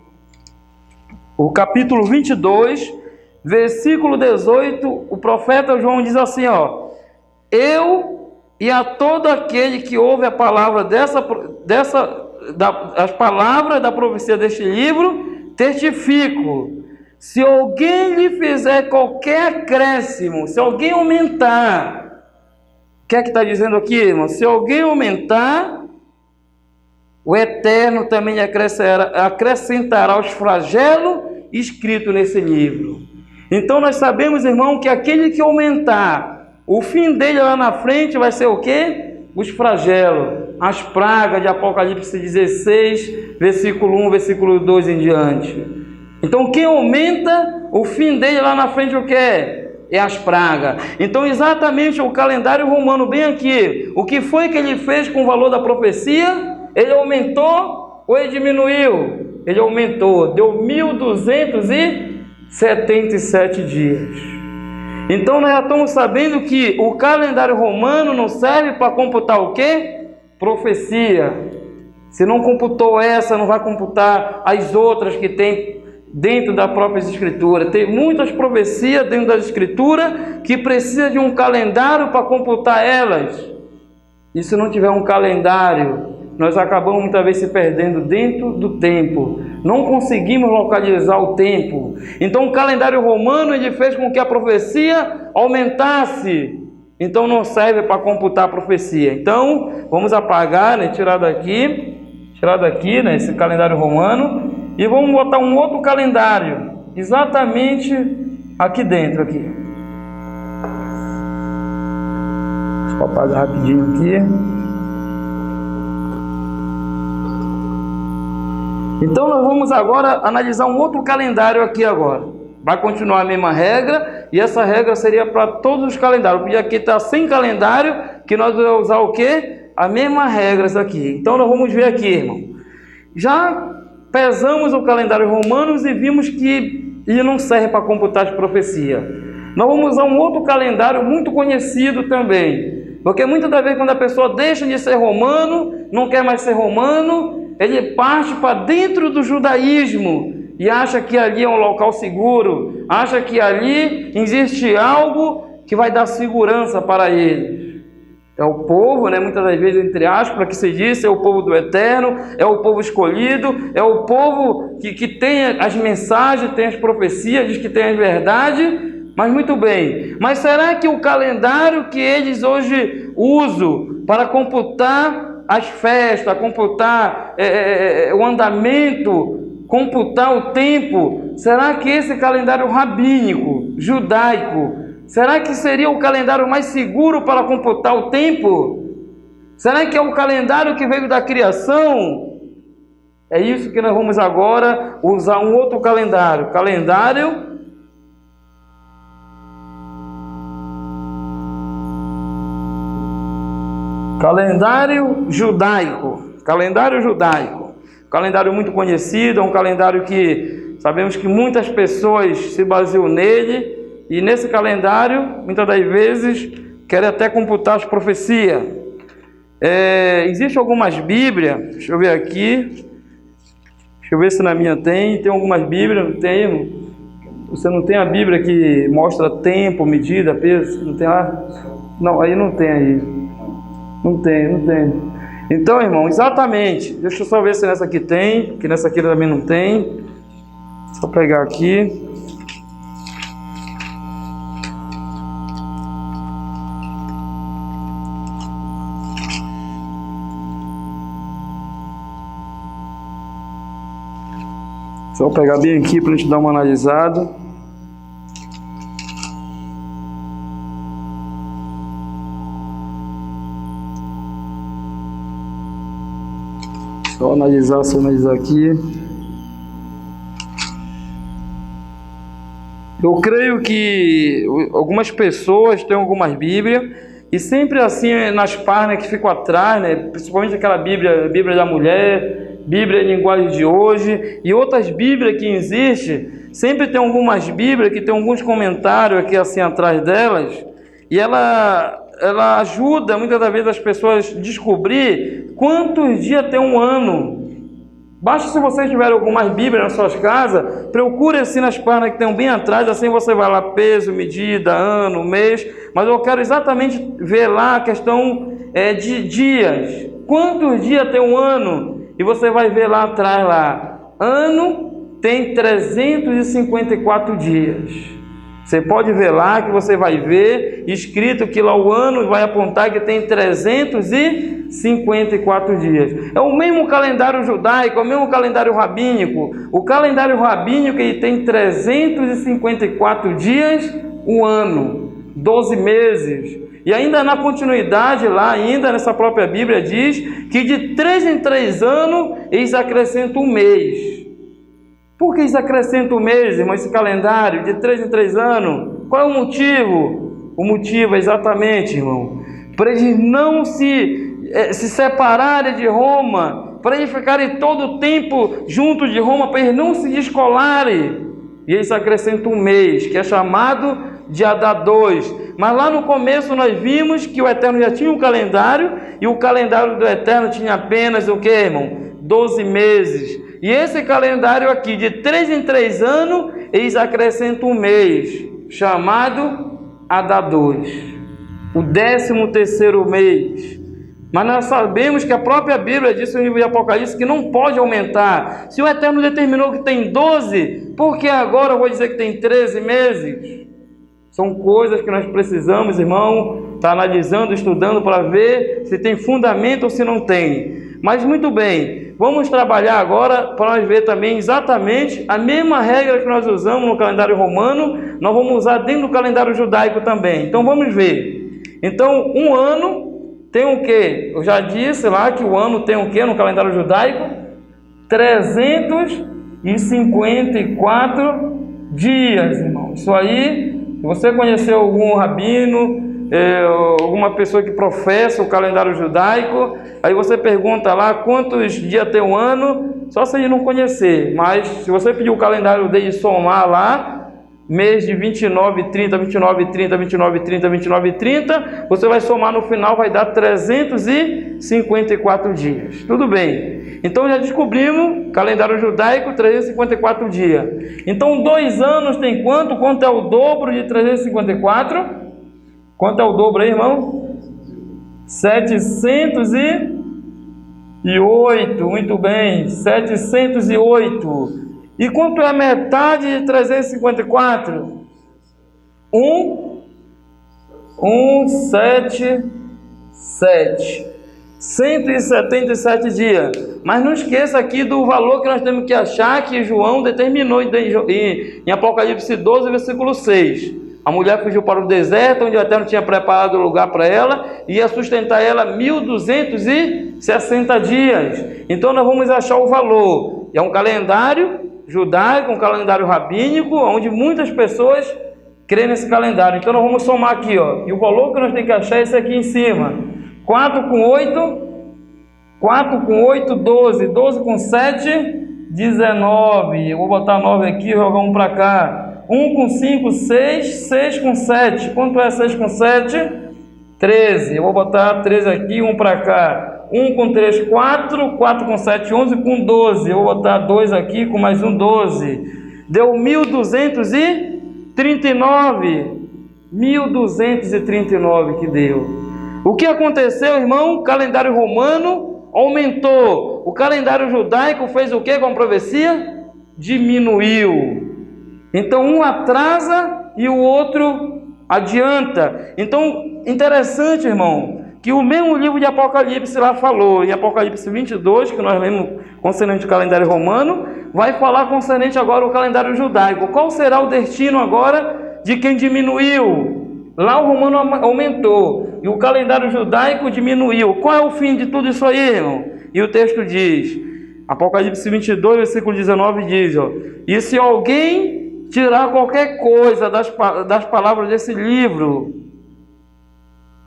capítulo 22, versículo 18, o profeta João diz assim, ó: eu e a todo aquele que ouve a palavra as palavras da profecia deste livro, testifico, se alguém lhe fizer qualquer acréscimo, se alguém aumentar, o que é que está dizendo aqui, irmão? Se alguém aumentar, o Eterno também acrescentará os flagelos escritos nesse livro. Então nós sabemos, irmão, que aquele que aumentar, o fim dele lá na frente vai ser o quê? Os flagelos, as pragas de Apocalipse 16, versículo 1, versículo 2 em diante. Então quem aumenta, o fim dele lá na frente o que é? É as pragas. Então exatamente o calendário romano bem aqui, o que foi que ele fez com o valor da profecia? Ele aumentou ou ele diminuiu? Ele aumentou, deu 1.277 dias. Então nós já estamos sabendo que o calendário romano não serve para computar o quê? Profecia. Se não computou essa, não vai computar as outras que tem dentro da própria Escritura. Tem muitas profecias dentro da Escritura que precisa de um calendário para computar elas. E se não tiver um calendário, nós acabamos muitas vezes se perdendo dentro do tempo. Não conseguimos localizar o tempo. Então o calendário romano ele fez com que a profecia aumentasse. Então não serve para computar a profecia. Então vamos apagar, né, tirar daqui, né, esse calendário romano. E vamos botar um outro calendário, exatamente aqui dentro, aqui. Deixa eu apagar rapidinho aqui. Então nós vamos agora analisar um outro calendário aqui agora. Vai continuar a mesma regra, e essa regra seria para todos os calendários. Porque aqui está sem calendário, que nós vamos usar o quê? A mesma regra aqui. Então nós vamos ver aqui, irmão. Já pesamos o calendário romano e vimos que ele não serve para computar as profecias. Nós vamos usar um outro calendário muito conhecido também. Porque muitas das vezes quando a pessoa deixa de ser romano, não quer mais ser romano, ele parte para dentro do judaísmo e acha que ali é um local seguro, acha que ali existe algo que vai dar segurança para ele. É o povo, né, muitas das vezes, entre aspas, que se diz, é o povo do Eterno, é o povo escolhido, é o povo que tem as mensagens, tem as profecias, diz que tem as verdades, mas muito bem. Mas será que o calendário que eles hoje usam para computar as festas, computar o andamento, computar o tempo, será que esse calendário rabínico, judaico, será que seria o calendário mais seguro para computar o tempo? Será que é o calendário que veio da criação? É isso que nós vamos agora usar um outro calendário. Calendário judaico. Calendário muito conhecido, é um calendário que sabemos que muitas pessoas se baseiam nele, e nesse calendário, muitas das vezes, querem até computar as profecias. Existem algumas Bíblias, deixa eu ver aqui, deixa eu ver se na minha tem algumas Bíblias, não tem? Você não tem a Bíblia que mostra tempo, medida, peso? Não tem lá? Não, aí não tem aí. Não tem. Então, irmão, exatamente, deixa eu só ver se nessa aqui tem, que nessa aqui também não tem. Só pegar aqui. Só pegar bem aqui para a gente dar uma analisada. Só analisar aqui. Eu creio que algumas pessoas têm algumas Bíblias e sempre assim nas páginas que ficam atrás, né? Principalmente aquela Bíblia da mulher, Bíblia em linguagem de hoje e outras Bíblias que existem, sempre tem algumas Bíblias que tem alguns comentários aqui assim atrás delas, e ela ajuda muitas das vezes as pessoas a descobrir quantos dias tem um ano. Basta, se vocês tiverem algumas Bíblias nas suas casas, procure assim nas páginas que tem bem atrás, assim você vai lá, peso, medida, ano, mês, mas eu quero exatamente ver lá a questão de dias. Quantos dias tem um ano? E você vai ver lá atrás, ano tem 354 dias. Você pode ver lá que você vai ver escrito que lá o ano vai apontar que tem 354 dias. É o mesmo calendário judaico, é o mesmo calendário rabínico. O calendário rabínico ele tem 354 dias o ano, 12 meses. E ainda na continuidade lá, ainda nessa própria Bíblia diz que de 3 em 3 anos eles acrescentam um mês. Por que eles acrescentam um mês, irmão, esse calendário de 3 em 3 anos? Qual é o motivo? O motivo é exatamente, irmão, para eles não se separarem de Roma, para eles ficarem todo o tempo junto de Roma, para eles não se descolarem. E eles acrescentam um mês, que é chamado de Adar 2. Mas lá no começo nós vimos que o Eterno já tinha um calendário, e o calendário do Eterno tinha apenas o que, irmão? 12 meses. E esse calendário aqui, de 3 em 3 anos, eles acrescentam um mês, chamado Adar 2. O 13º mês. Mas nós sabemos que a própria Bíblia diz no livro de Apocalipse que não pode aumentar. Se o Eterno determinou que tem 12, por que agora eu vou dizer que tem 13 meses? São coisas que nós precisamos, irmão, estar analisando, estudando para ver se tem fundamento ou se não tem. Mas muito bem, vamos trabalhar agora para nós ver também exatamente a mesma regra que nós usamos no calendário romano, nós vamos usar dentro do calendário judaico também. Então vamos ver. Então um ano tem o quê? Eu já disse lá que o ano tem o quê no calendário judaico? 354 dias, irmão. Isso aí, se você conheceu algum rabino, alguma pessoa que professa o calendário judaico, aí você pergunta lá quantos dias tem um ano, só se ele não conhecer. Mas se você pedir o calendário dele e somar lá, mês de 29, 30, 29, 30, 29, 30, 29, 30, você vai somar no final, vai dar 354 dias. Tudo bem. Então já descobrimos, calendário judaico, 354 dias. Então 2 anos tem quanto? Quanto é o dobro de 354? Quanto é o dobro aí, irmão? 708. Muito bem, 708. E quanto é a metade de 354? 177. 177 dias. Mas não esqueça aqui do valor que nós temos que achar que João determinou em Apocalipse 12, versículo 6. A mulher fugiu para o deserto, onde o Eterno tinha preparado lugar para ela, e ia sustentar ela 1260 dias. Então nós vamos achar o valor. É um calendário judaico, um calendário rabínico, onde muitas pessoas creem nesse calendário. Então nós vamos somar aqui, ó, e o valor que nós temos que achar é esse aqui em cima. 4 com 8, 12. 12 com 7, 19. Eu vou botar 9 aqui e jogar um para cá. 1 com 5, 6. 6 com 7. Quanto é 6 com 7? 13. Eu vou botar 13 aqui, 1 para cá. 1 com 3, 4. 4 com 7, 11. Com 12. Eu vou botar 2 aqui, com mais um, 12. Deu 1239. 1239 que deu. O que aconteceu, irmão? O calendário romano aumentou. O calendário judaico fez o que com a profecia? Diminuiu. Então um atrasa e o outro adianta. Então, interessante, irmão, que o mesmo livro de Apocalipse lá falou, em Apocalipse 22, que nós lemos concernente ao calendário romano, vai falar concernente agora ao calendário judaico. Qual será o destino agora de quem diminuiu? Lá o romano aumentou e o calendário judaico diminuiu. Qual é o fim de tudo isso aí, irmão? E o texto diz, Apocalipse 22, versículo 19 diz, ó, e se alguém tirar qualquer coisa das palavras desse livro,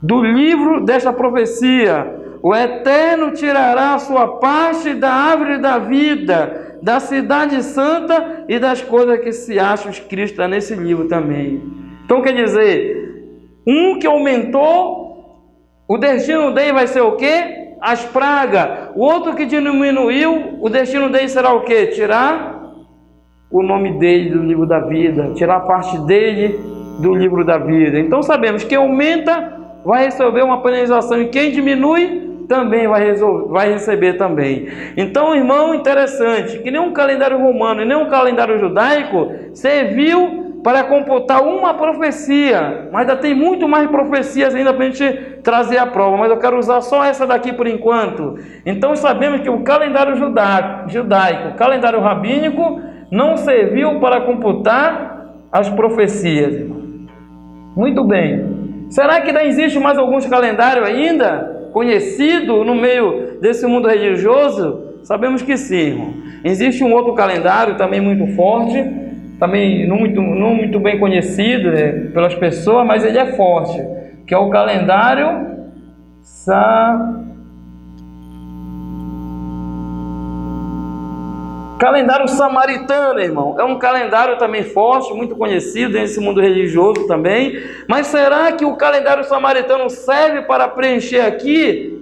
do livro desta profecia, o Eterno tirará a sua parte da árvore da vida, da cidade santa e das coisas que se acham escritas nesse livro também. Então quer dizer, um que aumentou, o destino dele vai ser o quê? As pragas. O outro que diminuiu, o destino dele será o quê? Tirar o nome dele do livro da vida, tirar a parte dele do livro da vida. Então sabemos que quem aumenta vai receber uma penalização e quem diminui também vai receber também. Então, irmão, interessante, que nem um calendário romano e nem um calendário judaico serviu para computar uma profecia, mas ainda tem muito mais profecias ainda para a gente trazer a prova, mas eu quero usar só essa daqui por enquanto. Então sabemos que o calendário judaico, o calendário rabínico, não serviu para computar as profecias, irmão. Muito bem. Será que ainda existe mais alguns calendários ainda conhecido no meio desse mundo religioso? Sabemos que sim, irmão. Existe um outro calendário também muito forte, também não muito bem conhecido, né, pelas pessoas, mas ele é forte, que é o calendário Calendário samaritano, irmão. É um calendário também forte, muito conhecido nesse mundo religioso também. Mas será que o calendário samaritano serve para preencher aqui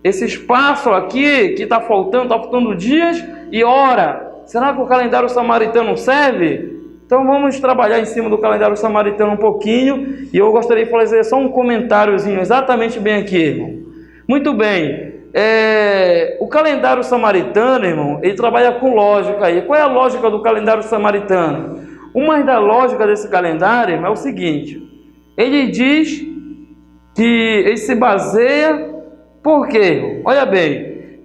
esse espaço aqui que está faltando dias e hora? Será que o calendário samaritano serve? Então vamos trabalhar em cima do calendário samaritano um pouquinho. E eu gostaria de fazer só um comentáriozinho exatamente bem aqui, irmão. Muito bem. O calendário samaritano, irmão, ele trabalha com lógica aí. Qual é a lógica do calendário samaritano? Uma das lógicas desse calendário, irmão, é o seguinte: ele diz que ele se baseia, por quê? Olha bem,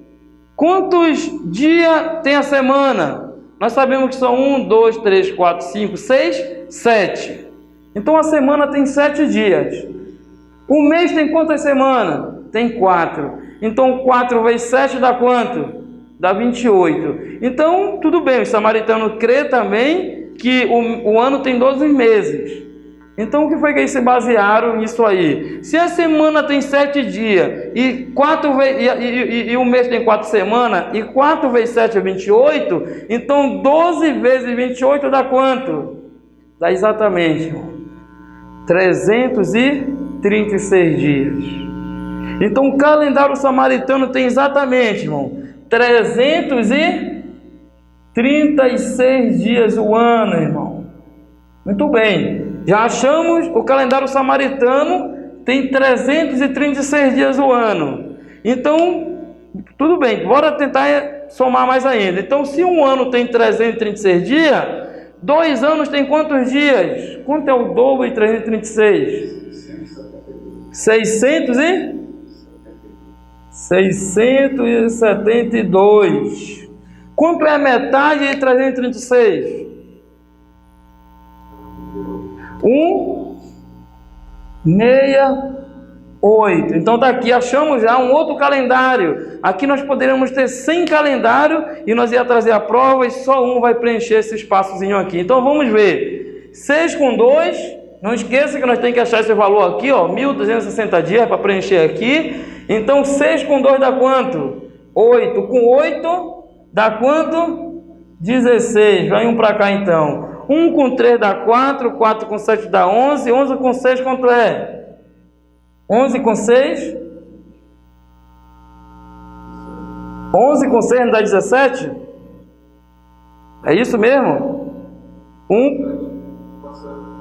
quantos dias tem a semana? Nós sabemos que são 1, 2, 3, 4, 5, 6, 7. Então a semana tem 7 dias. O mês tem quantas semanas? Tem 4. Então 4 vezes 7 dá quanto? Dá 28. Então tudo bem, os samaritanos crê também que o ano tem 12 meses. Então o que foi que eles se basearam nisso aí? Se a semana tem 7 dias e o mês tem 4 semanas, e 4 vezes 7 é 28, então 12 vezes 28 dá quanto? Dá exatamente 336 dias. Então o calendário samaritano tem exatamente, irmão, 336 dias o ano, irmão. Muito bem. Já achamos o calendário samaritano tem 336 dias o ano. Então, tudo bem, bora tentar somar mais ainda. Então, se um ano tem 336 dias, 2 anos tem quantos dias? Quanto é o dobro de 336? 672. Quanto é a metade de 336? 168. Então está aqui, achamos já um outro calendário. Aqui nós poderíamos ter 100 calendários e nós ia trazer a prova e só um vai preencher esse espaçozinho aqui. Então vamos ver. 6 com 2, não esqueça que nós temos que achar esse valor aqui, ó, 1.260 dias para preencher aqui. Então 6 com 2 dá quanto? 8. Com 8 dá quanto? 16. Vai um para cá então. 1 com 3 dá 4, 4 com 7 dá 11, 11 com 6 quanto é? 11 com 6? 11 com 6 não dá 17? É isso mesmo? 1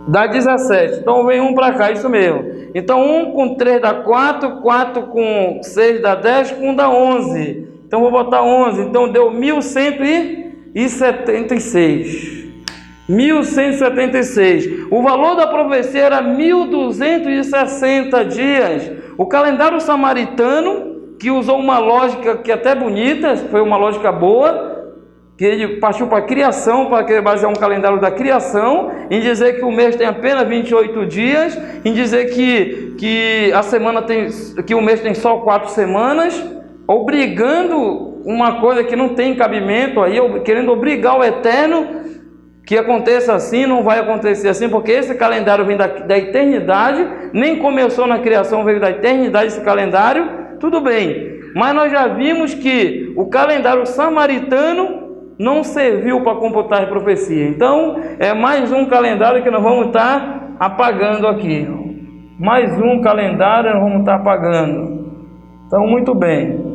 dá 17. Então vem um para cá, isso mesmo. Então 1 com 3 dá 4, 4 com 6 dá 10, com 1 dá 11. Então vou botar 11. Então deu 1176. 1176. O valor da profecia era 1260 dias. O calendário samaritano, que usou uma lógica que até bonita, foi uma lógica boa, que ele partiu para a criação, para basear um calendário da criação, em dizer que o mês tem apenas 28 dias, em dizer que a semana tem, que o mês tem só 4 semanas, obrigando uma coisa que não tem cabimento aí, querendo obrigar o Eterno que aconteça assim. Não vai acontecer assim, porque esse calendário vem da eternidade, nem começou na criação, veio da eternidade esse calendário, tudo bem. Mas nós já vimos que o calendário samaritano não serviu para computar a profecia. Então, é mais um calendário que nós vamos estar apagando aqui. Mais um calendário que nós vamos estar apagando. Então, muito bem.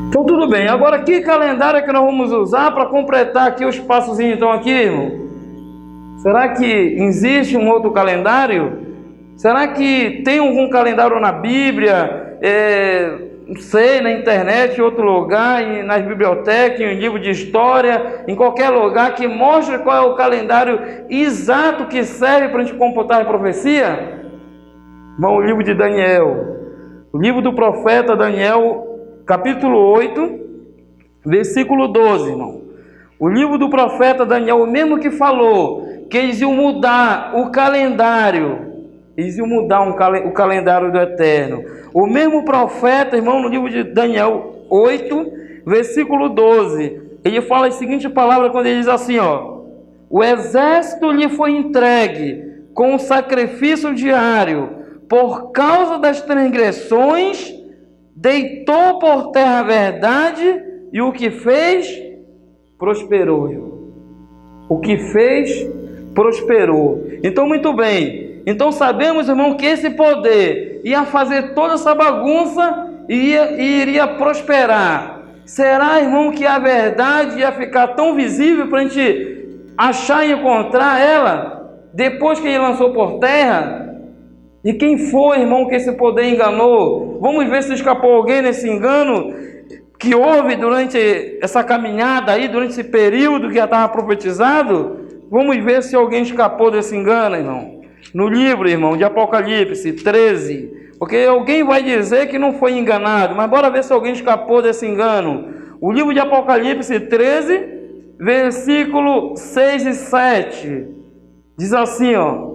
Então, tudo bem. Agora, que calendário é que nós vamos usar para completar aqui os passozinhos? Então, aqui, irmão, será que existe um outro calendário? Será que tem algum calendário na Bíblia? Não sei, na internet, em outro lugar, nas bibliotecas, em livro de história, em qualquer lugar que mostre qual é o calendário exato que serve para a gente computar a profecia? Irmão, o livro de Daniel, o livro do profeta Daniel, capítulo 8, versículo 12, irmão. O livro do profeta Daniel, o mesmo que falou que eles iam mudar o calendário, eles iam mudar o calendário do Eterno. O mesmo profeta, irmão, no livro de Daniel 8, versículo 12, ele fala a seguinte palavra quando ele diz assim, ó: o exército lhe foi entregue com o sacrifício diário, por causa das transgressões, deitou por terra a verdade, e o que fez, prosperou. O que fez, prosperou. Então, muito bem. Então sabemos, irmão, que esse poder ia fazer toda essa bagunça e iria prosperar. Será, irmão, que a verdade ia ficar tão visível para a gente achar e encontrar ela depois que ele lançou por terra? E quem foi, irmão, que esse poder enganou? Vamos ver se escapou alguém nesse engano que houve durante essa caminhada aí, durante esse período que já estava profetizado. Vamos ver se alguém escapou desse engano, irmão. No livro, irmão, de Apocalipse 13, porque alguém vai dizer que não foi enganado, mas bora ver se alguém escapou desse engano. O livro de Apocalipse 13, versículo 6 e 7, diz assim, ó,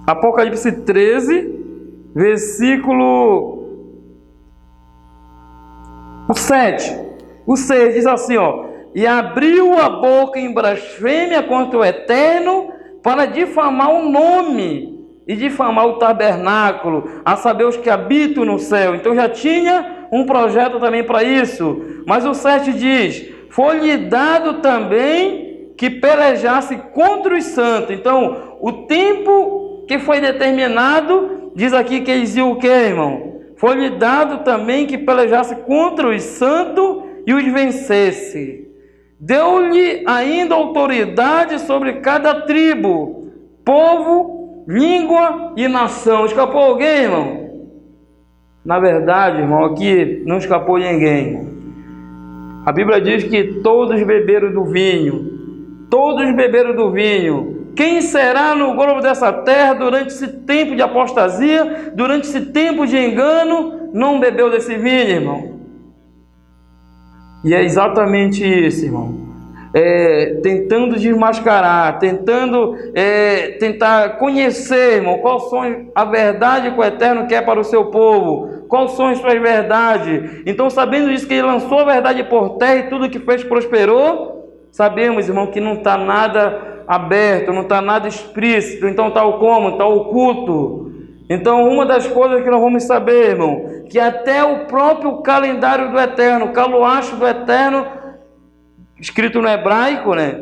Apocalipse 13, versículo 7, o 6 diz assim, ó: e abriu a boca em blasfêmia contra o Eterno, para difamar o nome e difamar o tabernáculo, a saber, os que habitam no céu. Então já tinha um projeto também para isso. Mas o 7 diz: foi-lhe dado também que pelejasse contra os santos. Então, o tempo que foi determinado, diz aqui que eles iam o quê, irmão? Foi-lhe dado também que pelejasse contra os santos e os vencesse. Deu-lhe ainda autoridade sobre cada tribo, povo, língua e nação. Escapou alguém, irmão? Na verdade, irmão, aqui não escapou ninguém, irmão. A Bíblia diz que todos beberam do vinho. Todos beberam do vinho. Quem será no globo dessa terra durante esse tempo de apostasia, durante esse tempo de engano, não bebeu desse vinho, irmão? E é exatamente isso, irmão. Tentando desmascarar, tentar conhecer, irmão, qual são a verdade que o Eterno quer para o seu povo, quais são as suas verdades. Então, sabendo isso, que ele lançou a verdade por terra e tudo que fez prosperou, sabemos, irmão, que não está nada aberto, não está nada explícito. Então, tal como? Está oculto. Então, uma das coisas que nós vamos saber, irmão, que até o próprio calendário do Eterno, o caloacho do Eterno, escrito no hebraico, né?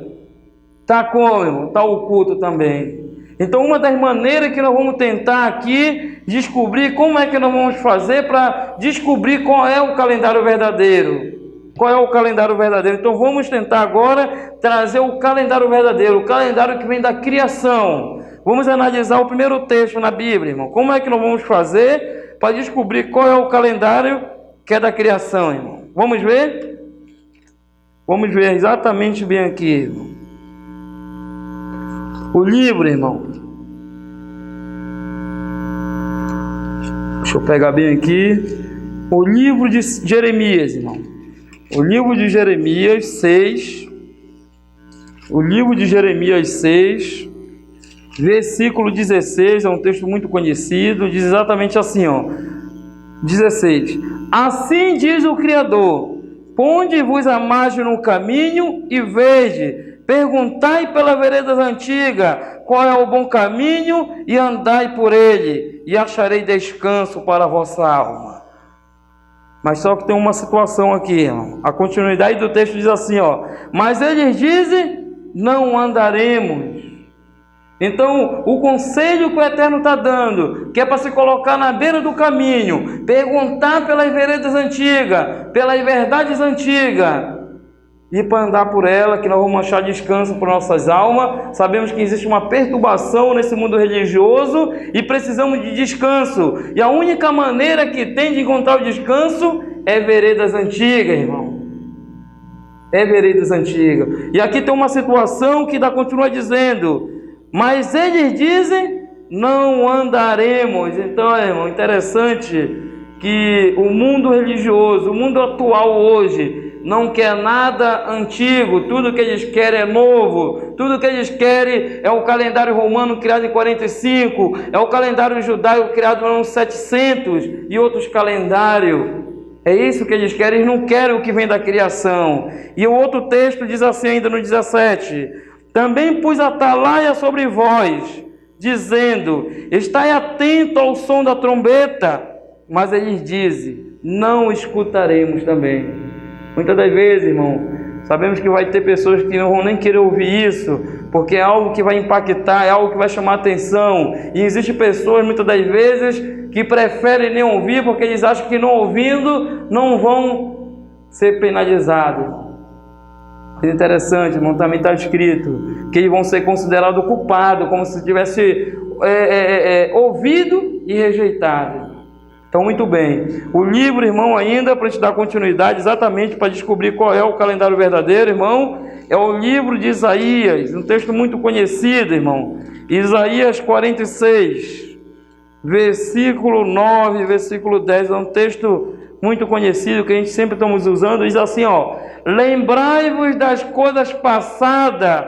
Está como, irmão? Está oculto também. Então, uma das maneiras que nós vamos tentar aqui descobrir como é que nós vamos fazer para descobrir qual é o calendário verdadeiro. Qual é o calendário verdadeiro? Então, vamos tentar agora trazer o calendário verdadeiro, o calendário que vem da criação. Vamos analisar o primeiro texto na Bíblia, irmão. Como é que nós vamos fazer para descobrir qual é o calendário que é da criação, irmão? Vamos ver? Vamos ver exatamente bem aqui, irmão. O livro, irmão. Deixa eu pegar bem aqui. O livro de Jeremias, irmão. O livro de Jeremias 6. O livro de Jeremias 6, versículo 16, é um texto muito conhecido. Diz exatamente assim, ó. 16. Assim diz o Criador: ponde-vos a margem no caminho e vede, perguntai pelas veredas antigas, qual é o bom caminho, e andai por ele, e acharei descanso para a vossa alma. Mas só que tem uma situação aqui, irmão. A continuidade do texto diz assim, ó: mas eles dizem, não andaremos. Então, o conselho que o Eterno está dando, que é para se colocar na beira do caminho, perguntar pelas veredas antigas, pelas verdades antigas, e para andar por ela, que nós vamos achar descanso para nossas almas. Sabemos que existe uma perturbação nesse mundo religioso e precisamos de descanso. E a única maneira que tem de encontrar o descanso é veredas antigas, irmão. É veredas antigas. E aqui tem uma situação que continua dizendo: mas eles dizem, não andaremos. Então, irmão, interessante que o mundo religioso, o mundo atual hoje, não quer nada antigo. Tudo que eles querem é novo. Tudo que eles querem é o calendário romano criado em 45, é o calendário judaico criado no ano 700 e outros calendários. É isso que eles querem, eles não querem o que vem da criação. E o outro texto diz assim ainda no 17: também pus atalaia sobre vós, dizendo, estai atento ao som da trombeta. Mas eles dizem, não escutaremos também. Muitas das vezes, irmão, sabemos que vai ter pessoas que não vão nem querer ouvir isso, porque é algo que vai impactar, é algo que vai chamar atenção. E existem pessoas, muitas das vezes, que preferem nem ouvir, porque eles acham que não ouvindo, não vão ser penalizados. É interessante, irmão, também está escrito que eles vão ser considerados culpados, como se tivesse ouvido e rejeitado. Então, muito bem. O livro, irmão, ainda para te dar continuidade, exatamente para descobrir qual é o calendário verdadeiro, irmão, é o livro de Isaías, um texto muito conhecido, irmão. Isaías 46, versículo 9, versículo 10, é um texto muito conhecido que a gente sempre estamos usando. Diz assim, ó: lembrai-vos das coisas passadas,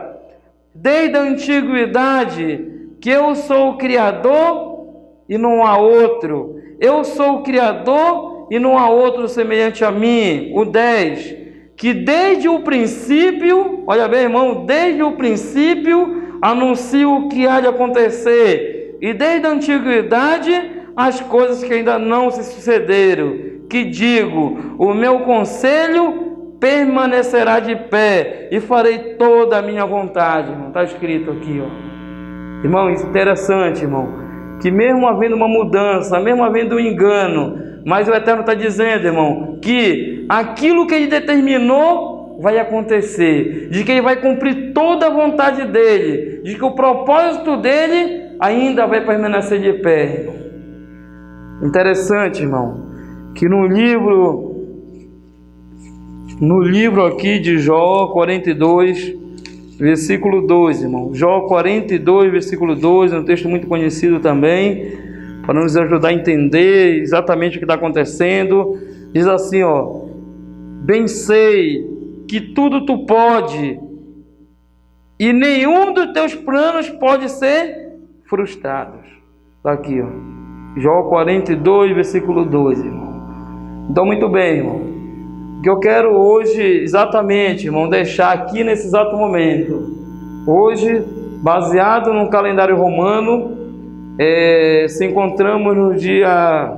desde a antiguidade, que eu sou o Criador e não há outro. Eu sou o Criador e não há outro semelhante a mim. O 10, que desde o princípio, olha bem, irmão, desde o princípio anuncio o que há de acontecer, e desde a antiguidade as coisas que ainda não se sucederam, que digo, o meu conselho permanecerá de pé, e farei toda a minha vontade. Está escrito aqui, ó. Irmão, isso é interessante, irmão, que mesmo havendo uma mudança, mesmo havendo um engano, mas o Eterno está dizendo, irmão, que aquilo que Ele determinou vai acontecer, de que Ele vai cumprir toda a vontade dEle, de que o propósito dEle ainda vai permanecer de pé, irmão. Interessante, irmão, que no livro aqui de Jó 42, versículo 2, irmão. Jó 42, versículo 2, é um texto muito conhecido também, para nos ajudar a entender exatamente o que está acontecendo. Diz assim, ó: bem sei que tudo tu pode, e nenhum dos teus planos pode ser frustrado. Está aqui, ó. Jó 42, versículo 2, irmão. Então, muito bem, irmão. O que eu quero hoje, exatamente, irmão, deixar aqui nesse exato momento. Hoje, baseado no calendário romano, se encontramos no dia...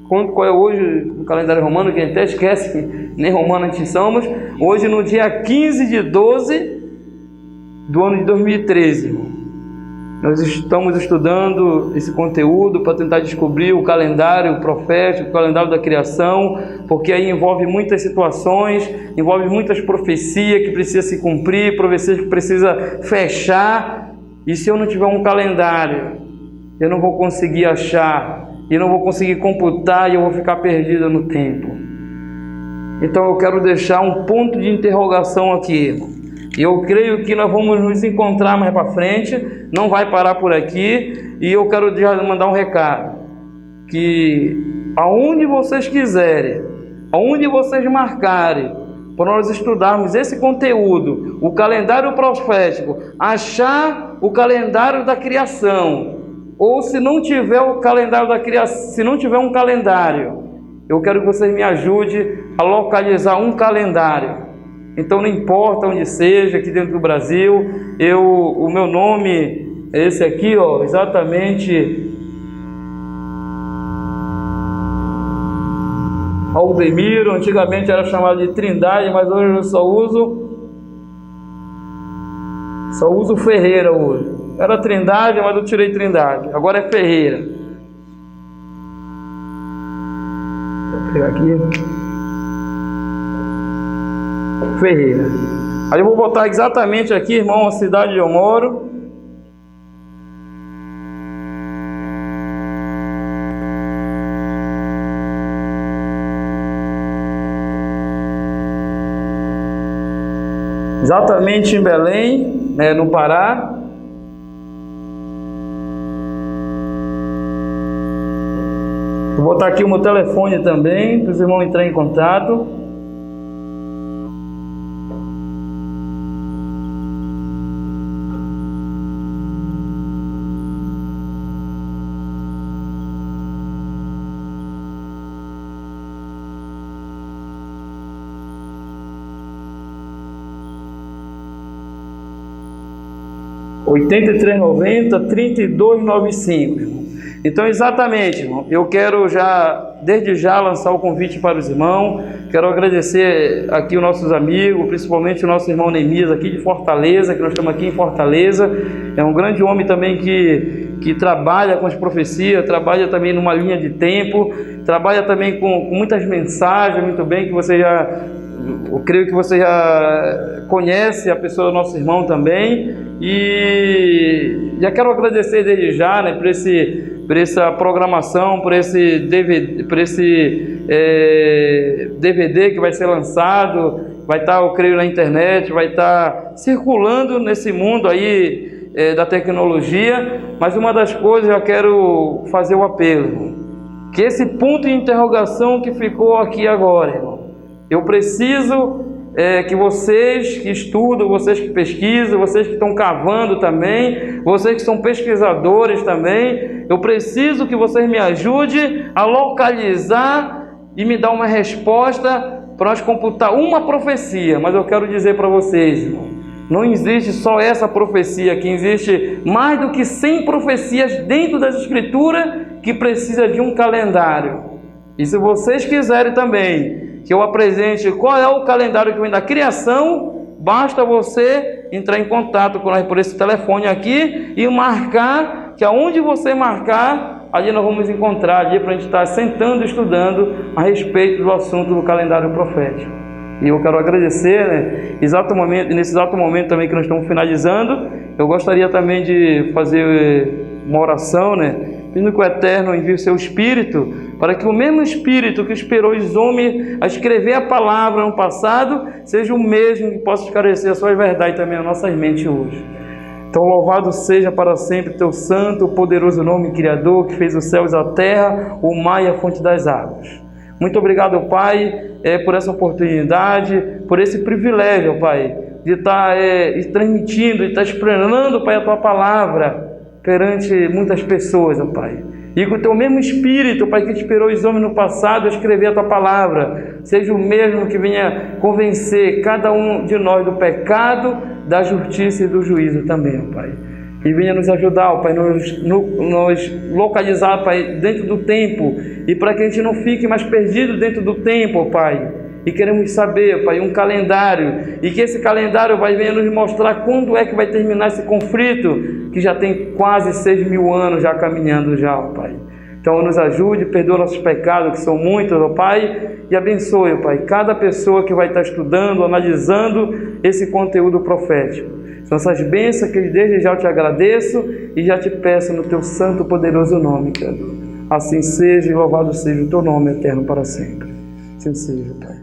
Qual é hoje no calendário romano? Que a gente até esquece que nem romano a gente somos. Hoje, no dia 15 de 12 do ano de 2013, irmão. Nós estamos estudando esse conteúdo para tentar descobrir o calendário profético, o calendário da criação, porque aí envolve muitas situações, envolve muitas profecias que precisam se cumprir, profecias que precisam fechar. E se eu não tiver um calendário, eu não vou conseguir achar, e não vou conseguir computar, e eu vou ficar perdido no tempo. Então eu quero deixar um ponto de interrogação aqui, irmão. E eu creio que nós vamos nos encontrar mais para frente, não vai parar por aqui. E eu quero já mandar um recado, que aonde vocês quiserem, aonde vocês marcarem, para nós estudarmos esse conteúdo, o calendário profético, achar o calendário da criação, ou se não tiver o calendário da criação, se não tiver um calendário, eu quero que vocês me ajudem a localizar um calendário. Então não importa onde seja, aqui dentro do Brasil, o meu nome é esse aqui, ó, exatamente Aldemiro. Antigamente era chamado de Trindade, mas hoje eu só uso Ferreira hoje. Era Trindade, mas eu tirei Trindade, agora é Ferreira. Vou pegar aqui. Ferreira. Aí eu vou botar exatamente aqui, irmão, a cidade onde eu moro. Exatamente em Belém, né, no Pará. Vou botar aqui o meu telefone também, para os irmãos entrarem em contato. (8390-3295). Então, exatamente, irmão, eu quero desde já lançar o convite para os irmãos. Quero agradecer aqui os nossos amigos, principalmente o nosso irmão Neemias aqui de Fortaleza, que nós estamos aqui em Fortaleza. É um grande homem também que trabalha com as profecias, trabalha também numa linha de tempo, trabalha também com muitas mensagens, muito bem, que você eu creio que você já conhece a pessoa do nosso irmão também. E já quero agradecer desde já, né, por essa programação, por esse DVD que vai ser lançado, vai estar, eu creio, na internet, vai estar circulando nesse mundo aí da tecnologia. Mas uma das coisas, eu quero fazer o apelo, que esse ponto de interrogação que ficou aqui agora, irmão, eu preciso que vocês que estudam, vocês que pesquisam, vocês que estão cavando também, vocês que são pesquisadores também, eu preciso que vocês me ajudem a localizar e me dar uma resposta para nós computar uma profecia. Mas eu quero dizer para vocês, irmão, não existe só essa profecia aqui, existe mais do que 100 profecias dentro das Escrituras que precisa de um calendário. E se vocês quiserem também que eu apresente qual é o calendário que vem da criação, basta você entrar em contato com nós por esse telefone aqui e marcar, que aonde você marcar, ali nós vamos encontrar ali para a gente estar sentando e estudando a respeito do assunto do calendário profético. E eu quero agradecer, né, nesse exato momento também que nós estamos finalizando, eu gostaria também de fazer uma oração, né, pedindo que o Eterno envie o seu Espírito para que o mesmo Espírito que inspirou os homens a escrever a palavra no passado, seja o mesmo que possa esclarecer a sua verdade também nas nossas mentes hoje. Então louvado seja para sempre teu santo, poderoso nome, Criador, que fez os céus, a terra, o mar e a fonte das águas. Muito obrigado, Pai, por essa oportunidade, por esse privilégio, Pai, de estar transmitindo, de estar explanando, Pai, a Tua palavra perante muitas pessoas, ó Pai. E que o Teu mesmo Espírito, Pai, que inspirou os homens no passado a escrever a Tua palavra, seja o mesmo que venha convencer cada um de nós do pecado, da justiça e do juízo também, ó Pai. E venha nos ajudar, ó Pai, nos localizar, Pai, dentro do tempo, e para que a gente não fique mais perdido dentro do tempo, ó Pai. E queremos saber, Pai, um calendário, e que esse calendário vai venha nos mostrar quando é que vai terminar esse conflito, que já tem quase 6.000 anos já caminhando já, ó Pai. Então nos ajude, perdoa nossos pecados, que são muitos, ó Pai, e abençoe, ó Pai, cada pessoa que vai estar estudando, analisando esse conteúdo profético. São essas bênçãos que desde já eu te agradeço e já te peço no teu santo poderoso nome, Criador. Assim seja e louvado seja o teu nome eterno para sempre. Assim seja, Pai.